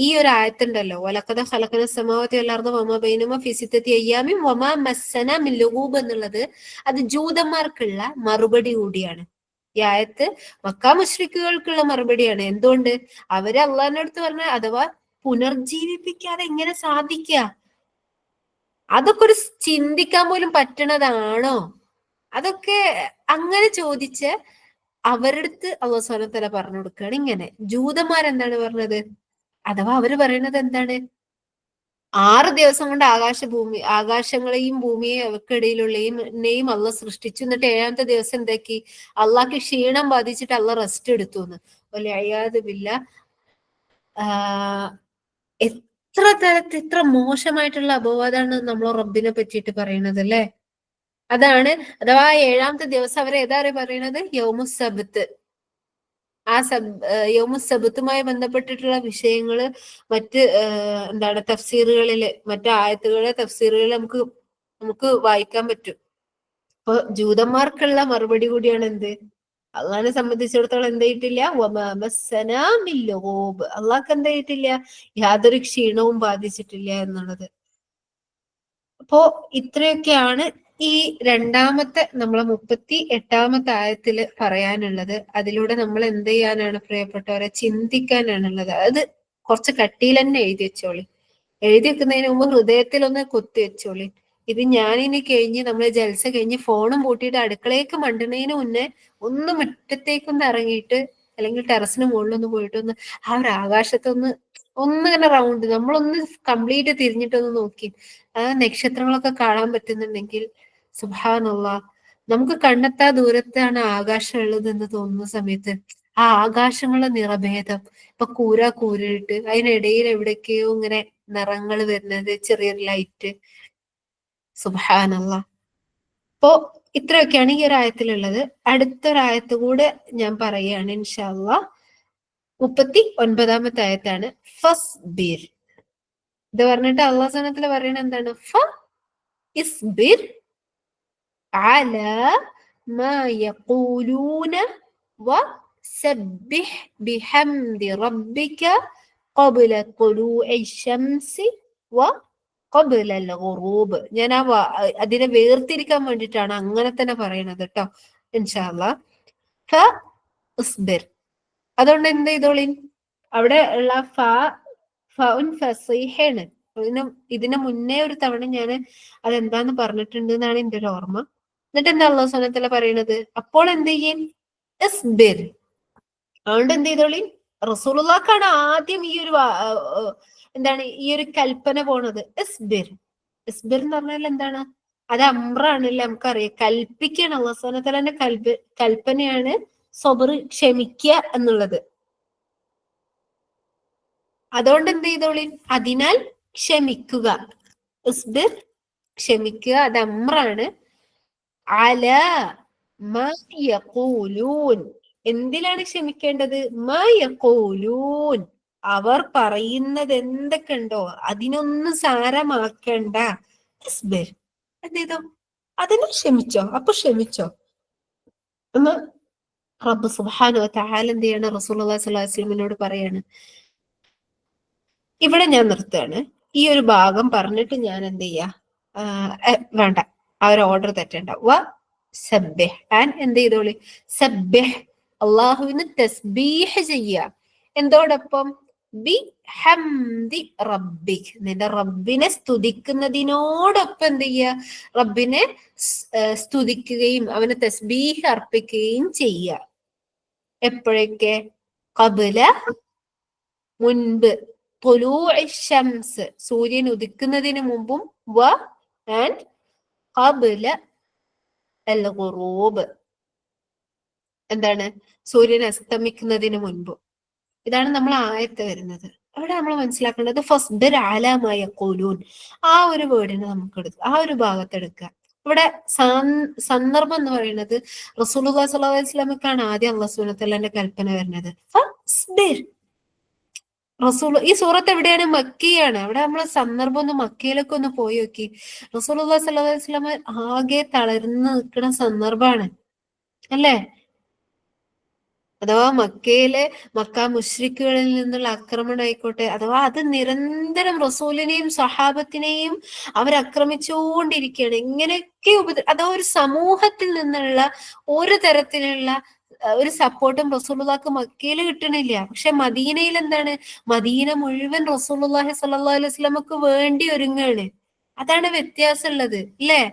ഈ ഒരു ആയത്തുണ്ടല്ലോ, വലഖദ് ഖലഖന സമാവാതി വൽ അർദ വമാ ബൈനഹുമാ ഫീ സിത്തത്തി അയ്യാമിൻ വമാ മസ്സനാ മിൻ ലുഗൂബ് എന്നുള്ളത് അത് ജൂതന്മാർക്കുള്ള മറുപടി കൂടിയാണ്. ഈ ആയത്ത് മക്കാ മുശ്രിക്കുകൾക്കുള്ള മറുപടിയാണ്. എന്തുകൊണ്ട്? അവര് അള്ളാഹിന്റെ അടുത്ത് പറഞ്ഞ, അഥവാ പുനർജീവിപ്പിക്കാതെ എങ്ങനെ സാധിക്കുക, അതൊക്കെ ഒരു ചിന്തിക്കാൻ പോലും പറ്റണതാണോ? അതൊക്കെ അങ്ങനെ ചോദിച്ച് അവരുടെ അടുത്ത് അല്ലാഹു സുബ്ഹാനഹു വ തആല പറഞ്ഞു കൊടുക്കുകയാണ് ഇങ്ങനെ. ജൂതന്മാരെന്താണ് പറഞ്ഞത്? അഥവാ അവര് പറയുന്നത് എന്താണ്, 6 ദിവസം കൊണ്ട് ആകാശങ്ങളെയും ഭൂമിയെയും അവക്കിടയിലുള്ളതിനെയും അള്ളാഹ് സൃഷ്ടിച്ചു, എന്നിട്ട് 7ാമത്തെ ദിവസം എന്താക്കി? അള്ളാഹ്ക്ക് ക്ഷീണം ബാധിച്ചിട്ട് അള്ളാഹ് റെസ്റ്റ് എടുത്തു എന്ന്. വൽഇയാദു ബില്ലാഹ്. എത്ര മോശമായിട്ടുള്ള അപവാദമാണ് നമ്മൾ റബ്ബിനെ പറ്റിയിട്ട് പറയുന്നത്, അല്ലെ? അതാണ്, അഥവാ 7ാമത്തെ ദിവസം അവർ ഏതാ പറയുന്നത്? യൗമുസ്സബ്ത്. ആ യൗമുസ്സബ്തുമായി ബന്ധപ്പെട്ടിട്ടുള്ള വിഷയങ്ങള് മറ്റ് എന്താണ് തഫ്സീറുകളില്, മറ്റു ആയത്തുകളെ തഫ്സീറുകളിൽ നമുക്ക് വായിക്കാൻ പറ്റും. അപ്പൊ ജൂതന്മാർക്കുള്ള മറുപടി കൂടിയാണ് എന്ത്? അള്ളാഹിനെ സംബന്ധിച്ചിടത്തോളം എന്തായിട്ടില്ല? അള്ളാഹ്ക്ക് എന്തായിട്ടില്ല? യാതൊരു ക്ഷീണവും ബാധിച്ചിട്ടില്ല എന്നുള്ളത്. അപ്പോ ഇത്രയൊക്കെയാണ് ഈ രണ്ടാമത്തെ നമ്മളെ 38ാമത്തെ ആയത്തില് പറയാനുള്ളത്. അതിലൂടെ നമ്മൾ എന്ത് ചെയ്യാനാണ് പ്രിയപ്പെട്ടവരെ? ചിന്തിക്കാനാണുള്ളത്. അത് കുറച്ച് കട്ടിയിൽ തന്നെ എഴുതി വെച്ചോളി. എഴുതി വെക്കുന്നതിന് മുമ്പ് ഹൃദയത്തിൽ ഒന്ന് കൊത്തി വെച്ചോളി. ഇത് ഞാനിനി കഴിഞ്ഞ് നമ്മള് ജൽസ കഴിഞ്ഞ് ഫോണും പൂട്ടിയിട്ട് അടുക്കളയ്ക്ക് മണ്ടുന്നതിന് മുന്നേ ഒന്ന് മുറ്റത്തേക്കൊന്ന് ഇറങ്ങിയിട്ട്, അല്ലെങ്കിൽ ടെറസിന് മുകളിലൊന്ന് പോയിട്ടൊന്ന് ആ ഒരു ആകാശത്തൊന്ന് ഇങ്ങനെ റൗണ്ട് നമ്മളൊന്ന് കംപ്ലീറ്റ് തിരിഞ്ഞിട്ടൊന്ന് നോക്കി ആ നക്ഷത്രങ്ങളൊക്കെ കാണാൻ പറ്റുന്നുണ്ടെങ്കിൽ സുബ്ഹാനല്ലാഹ്, നമുക്ക് കണ്ണെത്താ ദൂരത്താണ് ആകാശം ഉള്ളത് എന്ന് തോന്നുന്ന സമയത്ത് ആ ആകാശങ്ങളുടെ നിറഭേദം, ഇപ്പൊ കൂരിട്ട് അതിനിടയിൽ എവിടേക്കെയോ ഇങ്ങനെ നിറങ്ങൾ വരുന്നത്, ചെറിയൊരു ലൈറ്റ്. സുബ്ഹാനല്ലാഹ്. അപ്പോ ഇത്രയൊക്കെയാണ് ഈ ഒരു ആയത്തിലുള്ളത്. അടുത്തൊരായത്ത് കൂടെ ഞാൻ പറയുകയാണ് ഇൻഷാ അല്ലാഹ്. 39ാമത്തെ ആയത്താണ് ഫസ്ബിർ. ഇത് പറഞ്ഞിട്ട് അല്ലാഹു സുബ്ഹാനഹു വ തആല പറയണ എന്താണ്? ഇസ്ബിർ അലാ മാ യഖൂലൂന വസബ്ബിഹ് ബിഹംദി റബ്ബിക ഖബ്ല ത്വലൂഇ ശംസി വഖബ്ല ഖുറൂബ്. ഞാൻ അതിനെ വേർതിരിക്കാൻ വേണ്ടിയിട്ടാണ് അങ്ങനെ തന്നെ പറയണത് കേട്ടോ ഇൻഷാ അല്ലാഹ്. ഫസ്ബിർ, അതുകൊണ്ട് എന്ത് ചെയ്തോളി, അവിടെ ഉള്ള ഫസീഹയാണ്. ഇതിന് മുന്നേ ഒരു തവണ ഞാൻ അതെന്താന്ന് പറഞ്ഞിട്ടുണ്ട് എന്നാണ് എന്റെ ഒരു ഓർമ്മ. എന്നിട്ട് എന്താ അല്ലാഹു സുബ്ഹാനഹു വ തആല പറയണത്? അപ്പോൾ എന്ത് ചെയ്യും? ഇസ്ബിർ. അതുകൊണ്ട് എന്ത് ചെയ്തോളി, റസൂലുള്ളാഹിക്കാണ് ആദ്യം ഈ ഒരു എന്താണ് ഈ ഒരു കൽപ്പന പോണത്. ഇസ്ബിർ. ഇസ്ബിർ എന്ന് പറഞ്ഞാൽ എന്താണ്? അത് അമ്രാണല്ലേ, നമുക്കറിയാം, കൽപ്പിക്കുകയാണ്. അല്ലാഹു സുബ്ഹാനഹു വ തആലയുടെ കൽപ്പനയാണ് സബർ, ക്ഷമിക്കുക എന്നുള്ളത്. അതുകൊണ്ട് എന്ത് ചെയ്തോളി, അതിനാൽ ക്ഷമിക്കുക. ഇസ്ബിർ, ക്ഷമിക്കുക, അത് അമ്രാണ്. അല മാ യഖൂലൂൻ, എന്തിലാണ് ക്ഷമിക്കേണ്ടത്? മാ യഖൂലൂൻ, അവർ പറയുന്നത് എന്തൊക്കെ ഉണ്ടോ അതിനൊന്നും സാരമാക്കേണ്ട. ഇസ്ബിർ, എന്ത് ചെയ്തോ, അതിന് ക്ഷമിച്ചോ, അപ്പൊ ക്ഷമിച്ചോ എന്ന് റബ്ബ് സുബ്ഹാനഹു വ തആല എന്ത് ചെയ്യണം, റസൂലുള്ളാഹി സ്വല്ലല്ലാഹു അലൈഹി വസല്ലമയോട് പറയാണ്. ഇവിടെ ഞാൻ നിർത്തുകയാണ്. ഈ ഒരു ഭാഗം പറഞ്ഞിട്ട് ഞാൻ എന്ത് ചെയ്യാ, വേണ്ട, ആ ഒരു ഓർഡർ തെറ്റണ്ട. വ സബ്ബിഹ്, ആൻഡ് എന്ത് ചെയ്തോളി, സബ്ബിഹ്, അള്ളാഹുവിന് തസ്ബീഹ് ചെയ്യുക. എന്തോടൊപ്പം? ബി ഹംദി റബ്ബിക്, നിന്റെ റബ്ബിനെ സ്തുതിക്കുന്നതിനോടൊപ്പം എന്ത് ചെയ്യുക, റബ്ബിനെ സ്തുതിക്കുകയും അവന് തസ്ബീഹ് അർപ്പിക്കുകയും ചെയ്യുക. എപ്പോഴൊക്കെ? ഖബ്ല, മുൻപ്, തുലൂഇ ശംസ്, സൂര്യൻ ഉദിക്കുന്നതിന് മുമ്പും, വ ആൻഡ് ഖബ്ല അൽ ഖുറൂബ്, എന്താണ്, സൂര്യൻ അസ്തമിക്കുന്നതിന് മുൻപും. ഇതാണ് നമ്മൾ ആയത്ത് വരുന്നത്. അവിടെ നമ്മൾ മനസ്സിലാക്കേണ്ടത് ഫസ്ബിർ അലാ മാ യഖൂലൂൻ, ആ ഒരു വേർഡിനെ നമുക്ക് എടുക്കുക, ആ ഒരു ഭാഗത്ത് എടുക്കുക. ഇവിടെ സന്ദർഭം എന്ന് പറയുന്നത് റസൂലുള്ളാഹി സ്വല്ലല്ലാഹു അലൈഹി വസല്ലമക്കാണ് ആദ്യം അല്ലാഹു സുബ്ഹാനഹു വ തആലയുടെ കൽപ്പന വരുന്നത്. ഫസ്ബിർ, റസൂൽ, ഈ സൂറത്ത് എവിടെയാണ്? മക്കിയാണ്. അവിടെ നമ്മളെ സന്ദർഭം ഒന്ന് മക്കയിലൊക്കെ ഒന്ന് പോയി നോക്കി. റസൂലുള്ളാഹി സ്വല്ലല്ലാഹു അലൈഹി വസല്ലമ ആകെ തളർന്ന് നിൽക്കുന്ന സന്ദർഭമാണ് അല്ലേ? അഥവാ മക്ക മുശ്രിക്കുകളിൽ നിന്നുള്ള ആക്രമണം ആയിക്കോട്ടെ, അഥവാ അത് നിരന്തരം റസൂലിനെയും സഹാബത്തിനെയും അവരാക്രമിച്ചുകൊണ്ടിരിക്കുകയാണ്. എങ്ങനെയൊക്കെ അഥവാ ഒരു സമൂഹത്തിൽ നിന്നുള്ള ഒരു തരത്തിലുള്ള ഒരു സപ്പോർട്ടും റസൂലുള്ളാഹിക്ക് മക്കയിൽ കിട്ടണില്ല. പക്ഷെ മദീനയിൽ എന്താണ്, മദീന മുഴുവൻ റസൂലുള്ളാഹി സ്വല്ലല്ലാഹു അലൈഹി വസല്ലമക്ക് വേണ്ടി ഒരുങ്ങാണ്. അതാണ് വ്യത്യാസം ഉള്ളത് അല്ലേ?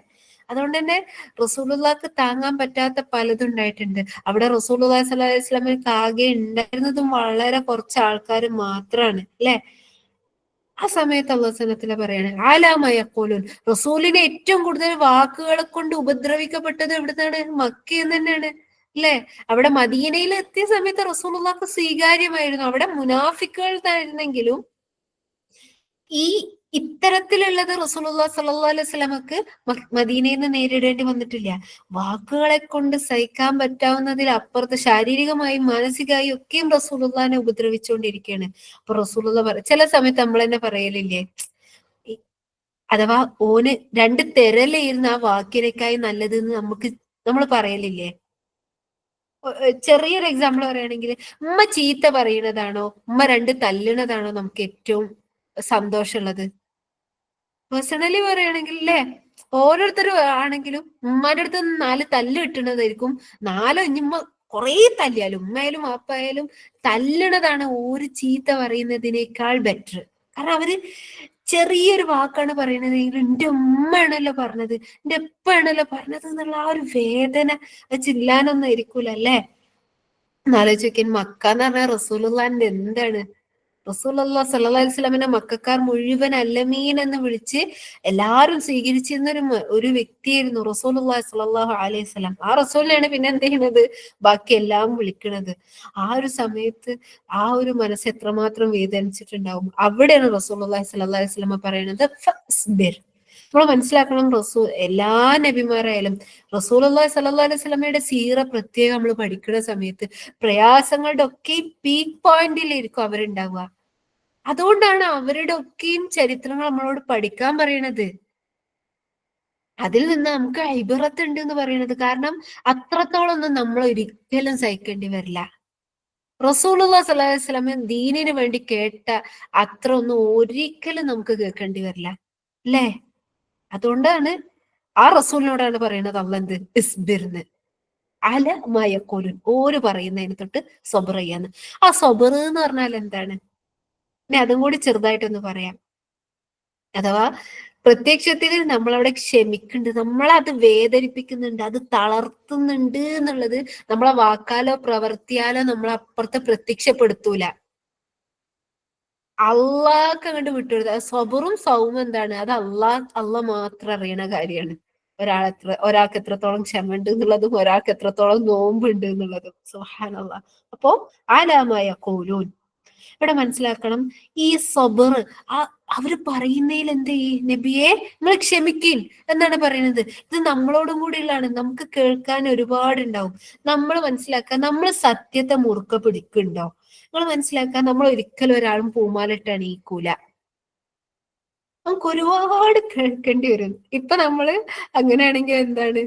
അതുകൊണ്ട് തന്നെ റസൂലുള്ളാഹിക്ക് താങ്ങാൻ പറ്റാത്ത പലതും ഉണ്ടായിട്ടുണ്ട്. അവിടെ റസൂലുള്ളാഹി സ്വല്ലല്ലാഹു അലൈഹി വസല്ലമക്ക് ആകെ ഉണ്ടായിരുന്നതും വളരെ കുറച്ച് ആൾക്കാർ മാത്രമാണ് അല്ലെ? ആ സമയത്ത് അല്ലാഹു സുബ്ഹാനഹു വ തആല പറയാണ് അലാ മാ യഖൂലൂൻ, റസൂലിനെ ഏറ്റവും കൂടുതൽ വാക്കുകളെ കൊണ്ട് ഉപദ്രവിക്കപ്പെട്ടത് എവിടുന്നാണ്? മക്കയിൽ തന്നെയാണ് അല്ലെ? അവിടെ മദീനയിൽ എത്തിയ സമയത്ത് റസൂലുള്ളാഹിക്ക് സ്വീകാര്യമായിരുന്നു. അവിടെ മുനാഫിക്കുകൾ ആയിരുന്നെങ്കിലും ഈ ഇത്തരത്തിലുള്ളത് റസൂലുള്ളാഹി സ്വല്ലല്ലാഹു അലൈഹി വസല്ലമക്ക് മദീനയിൽ നിന്ന് നേരിടേണ്ടി വന്നിട്ടില്ല. വാക്കുകളെ കൊണ്ട് സഹിക്കാൻ പറ്റാവുന്നതിൽ അപ്പുറത്ത് ശാരീരികമായും മാനസികമായും ഒക്കെയും റസൂലുള്ളാഹിനെ ഉപദ്രവിച്ചുകൊണ്ടിരിക്കുകയാണ്. അപ്പൊ റസൂലുള്ള ചില സമയത്ത് നമ്മൾ തന്നെ പറയലില്ലേ, അഥവാ ഓന് രണ്ട് തെരലായിരുന്നു ആ വാക്കിനേക്കായി നല്ലത് എന്ന് നമ്മൾ പറയലില്ലേ? ചെറിയൊരു എക്സാമ്പിൾ പറയുകയാണെങ്കിൽ, ഉമ്മ ചീത്ത പറയുന്നതാണോ ഉമ്മ രണ്ട് തല്ലുന്നതാണോ നമുക്ക് ഏറ്റവും സന്തോഷമുള്ളത്? പേഴ്സണലി പറയുകയാണെങ്കിൽ അല്ലേ, ഓരോരുത്തരും ആണെങ്കിലും ഉമ്മാന്റെ അടുത്ത് 4 തല്ല് കിട്ടുന്നതായിരിക്കും 4 ഉമ്മ കുറെ തല്ലിയാലും, ഉമ്മയായാലും വാപ്പായാലും തല്ലണതാണ് ഒരു ചീത്ത പറയുന്നതിനേക്കാൾ ബെറ്റർ. കാരണം അവര് ചെറിയൊരു വാക്കാണ് പറയുന്നത്, എന്റെ ഉമ്മയാണല്ലോ പറഞ്ഞത്, എന്റെ ഉപ്പയാണല്ലോ പറഞ്ഞത് എന്നുള്ള ആ ഒരു വേദന ചില്ലാനൊന്നും ഇരിക്കൂല അല്ലേ? എന്നാലോചിക്കാൻ, മക്ക എന്ന് പറഞ്ഞാൽ റസൂലുള്ളാഹിന്റെ എന്താണ്, റസൂലുള്ളാഹി സ്വല്ലല്ലാഹു അലൈഹി വസല്ലമയെ മക്കക്കാർ മുഴുവൻ അല്ലമീൻ എന്ന് വിളിച്ച് എല്ലാരും സ്വീകരിച്ചിരുന്ന ഒരു വ്യക്തിയായിരുന്നു റസൂലുള്ളാഹി സ്വല്ലല്ലാഹു അലൈഹി വസല്ലം. ആ റസൂലിനെയാണ് പിന്നെ എന്ത് ചെയ്യുന്നത്, ബാക്കി എല്ലാം വിളിക്കുന്നത്. ആ ഒരു സമയത്ത് ആ ഒരു മനസ്സ് എത്രമാത്രം വേദനിച്ചിട്ടുണ്ടാവും. അവിടെയാണ് റസൂലുള്ളാഹി സ്വല്ലല്ലാഹു അലൈഹി വസല്ലമ പറയുന്നത് ഫസ്ബിർ. നമ്മൾ മനസ്സിലാക്കണം, എല്ലാ നബിമാരായാലും റസൂലുള്ളാഹി സ്വല്ലല്ലാഹു അലൈഹി വസല്ലമയുടെ സീറ പ്രത്യേകം നമ്മൾ പഠിക്കുന്ന സമയത്ത് പ്രയാസങ്ങളുടെ ഒക്കെ പീക്ക് പോയിന്റിലിരിക്കും അവരുണ്ടാവുക. അതുകൊണ്ടാണ് അവരുടെ ഒക്കെയും ചരിത്രങ്ങൾ നമ്മളോട് പഠിക്കാൻ പറയണത്. അതിൽ നിന്ന് നമുക്ക് ഇബറത്ത് ഉണ്ട് എന്ന് പറയുന്നത്. കാരണം അത്രത്തോളം ഒന്നും നമ്മൾ ഒരിക്കലും സഹിക്കേണ്ടി വരില്ല. റസൂലുള്ളാഹി സ്വല്ലല്ലാഹു അലൈഹി വസല്ലം ദീനിന് വേണ്ടി കേട്ട അത്ര ഒന്നും ഒരിക്കലും നമുക്ക് കേൾക്കേണ്ടി വരില്ല അല്ലേ? അതുകൊണ്ടാണ് ആ റസൂലിനോടാണ് പറയുന്നത് അള്ളാഹ് എന്ത്, ഇസ്ബിർന്ന് അല മാ യഖൂലൂൻ, ഓര് പറയുന്നതിന് തൊട്ട് സബർ ചെയ്യാന്ന്. ആ സബർ എന്ന് പറഞ്ഞാൽ എന്താണ്? ഇനി അതും കൂടി ചെറുതായിട്ടൊന്ന് പറയാം. അഥവാ പ്രത്യക്ഷത്തിൽ നമ്മളവിടെ ക്ഷമിക്കുന്നുണ്ട്, നമ്മളത് വേദനിപ്പിക്കുന്നുണ്ട്, അത് തളർത്തുന്നുണ്ട് എന്നുള്ളത് നമ്മളെ വാക്കാലോ പ്രവർത്തിയാലോ നമ്മൾ അപ്പുറത്തെ പ്രത്യക്ഷപ്പെടുത്തൂല. അള്ളാഹ്ക്ക് അങ്ങോട്ട് വിട്ടുകൊടുത്ത സബറും സൗമും എന്താണ്, അത് അള്ളാഹ് മാത്രം അറിയണ കാര്യമാണ് ഒരാൾക്ക് എത്രത്തോളം ക്ഷമ ഉണ്ട് എന്നുള്ളതും ഒരാൾക്ക് എത്രത്തോളം നോമ്പ് ഉണ്ട് എന്നുള്ളതും. സുബ്ഹാനല്ലാഹ്. അപ്പോ ആലാമായ ഖൂലൂൻ, ഇവിടെ മനസ്സിലാക്കണം, ഈ സബർ, ആ അവര് പറയുന്നതിൽ എന്ത് ചെയ്യും, നബിയെ നിങ്ങൾ ക്ഷമിക്കീൻ എന്നാണ് പറയുന്നത്. ഇത് നമ്മളോടും കൂടിയുള്ളതാണ്, നമുക്ക് കേൾക്കാൻ ഒരുപാടുണ്ടാവും. നമ്മൾ മനസ്സിലാക്കുക, നമ്മൾ സത്യത്തെ മുറുക്കെ പിടിക്കുന്നുണ്ടോ? നിങ്ങൾ മനസ്സിലാക്കുക, നമ്മൾ ഒരിക്കലും ഒരാളും പൂമാലിട്ട് അണിയിക്കൂല. നമുക്ക് ഒരുപാട് കേൾക്കേണ്ടി വരും. ഇപ്പൊ നമ്മള് അങ്ങനെയാണെങ്കിൽ എന്താണ്,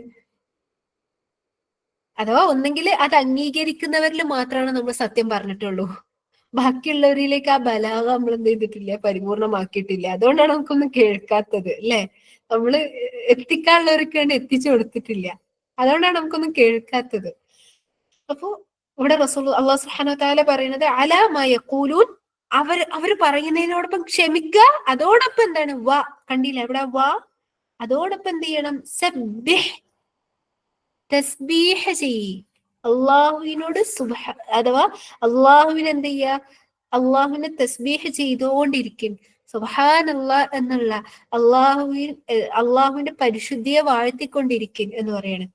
അഥവാ ഒന്നെങ്കിൽ അത് അംഗീകരിക്കുന്നവരിൽ മാത്രമാണ് നമ്മൾ സത്യം പറഞ്ഞിട്ടുള്ളൂ, ബാക്കിയുള്ളവരിലേക്ക് ആ ബലാഗ നമ്മൾ എന്ത് ചെയ്തിട്ടില്ല, പരിപൂർണമാക്കിയിട്ടില്ല. അതുകൊണ്ടാണ് നമുക്കൊന്നും കേൾക്കാത്തത്, അല്ലെ? നമ്മള് എത്തിക്കാനുള്ളവർക്ക് വേണ്ടി എത്തിച്ചു കൊടുത്തിട്ടില്ല, അതുകൊണ്ടാണ് നമുക്കൊന്നും കേൾക്കാത്തത്. അപ്പോ ഇവിടെ റസൂൽ അല്ലാഹു സുബ്ഹാനഹു വ തആല പറയുന്നത് അലാ മാ യഖൂലൂൻ, അവര് പറയുന്നതിനോടൊപ്പം ക്ഷമിക്കുക, അതോടൊപ്പം എന്താണ്, വാ, കണ്ടില്ല ഇവിടെ വാ, അതോടൊപ്പം എന്ത് ചെയ്യണം, സബ്ബിഹ്, തസ്ബീഹ് ചെയ്യ്, അള്ളാഹുവിനോട് അഥവാ അള്ളാഹുവിന് എന്ത് ചെയ്യുക, അള്ളാഹുവിനെ തസ്ബീഹ് ചെയ്തുകൊണ്ടിരിക്കും. സുബ്ഹാനല്ലാഹ് എന്നുള്ള അള്ളാഹുവിന്റെ പരിശുദ്ധിയെ വാഴ്ത്തിക്കൊണ്ടിരിക്കും എന്ന് പറയാണ്.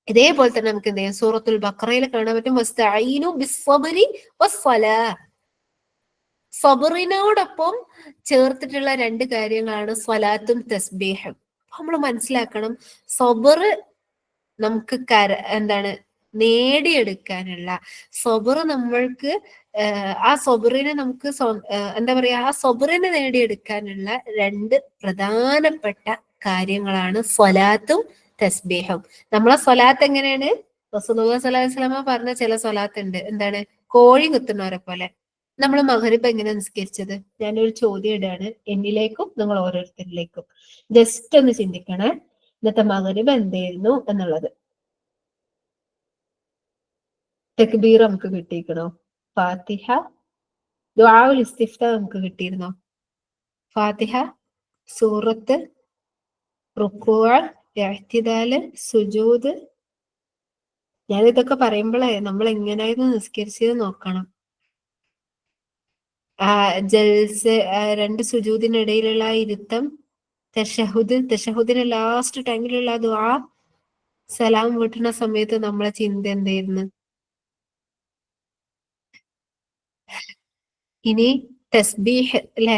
ഇതേപോലെ തന്നെ നമുക്ക് എന്ത് ചെയ്യാം, സൂറത്തുൽ ബഖറയിൽ കാണാൻ പറ്റും, വസ്തഈനു ബിസ്സബ്രി വസ്സലാഹ്, സബറിനോടൊപ്പം ചേർത്തിട്ടുള്ള രണ്ട് കാര്യങ്ങളാണ് സ്വലാത്തും തസ്ബീഹും. നമ്മൾ മനസ്സിലാക്കണം, സബർ നമുക്ക് എന്താണ് നേടിയെടുക്കാനുള്ള, സബർ നമ്മൾക്ക് ആ സബറിനെ നമുക്ക് എന്താ പറയാ, ആ സബറിനെ നേടിയെടുക്കാനുള്ള രണ്ട് പ്രധാനപ്പെട്ട കാര്യങ്ങളാണ് സ്വലാത്തും തസ്ബീഹും. നമ്മളെ സ്വലാത്ത് എങ്ങനെയാണ്, റസൂലുള്ളാഹി സ്വല്ലല്ലാഹു അലൈഹി വസല്ലമ പറഞ്ഞ ചില സ്വലാത്ത് ഉണ്ട്, എന്താണ്, കോഴി കുത്തുന്നവരെ പോലെ. നമ്മൾ മഗ്‌രിബ് എങ്ങനെ നിസ്കരിച്ചത്? ഞാനൊരു ചോദ്യം ഇടാണ് എന്നിലേക്കും നിങ്ങൾ ഓരോരുത്തരിലേക്കും, ജസ്റ്റ് ഒന്ന് ചിന്തിക്കണേ, ഇന്നത്തെ മഗ്‌രിബ് എന്തായിരുന്നു എന്നുള്ളത്. തക്ബീർ നമുക്ക് കിട്ടിയിരിക്കണോ? ഫാത്തിഹ, ദുആഉൽ ഇസ്തിഫ്താ നമുക്ക് കിട്ടിയിരുന്നോ? ഫാത്തിഹ, സൂറത്ത്, റുക്കൂഅ്, ഇഅ്തിദാല്, സുജൂദ്. ഞാൻ ഇതൊക്കെ പറയുമ്പോഴേ നമ്മൾ എങ്ങനെയായിരുന്നു നിസ്കരിച്ചത് നോക്കണം. ജൽസ, രണ്ട് സുജൂദിനിടയിലുള്ള ആ ഇരുത്തം, തശഹുദിന് ലാസ്റ്റ് ടൈമിലുള്ള ദുആ, സലാം വീട്ടുന്ന സമയത്ത് നമ്മളെ ചിന്ത എന്തായിരുന്നു? ഇനി തസ്ബീഹ് അല്ലെ,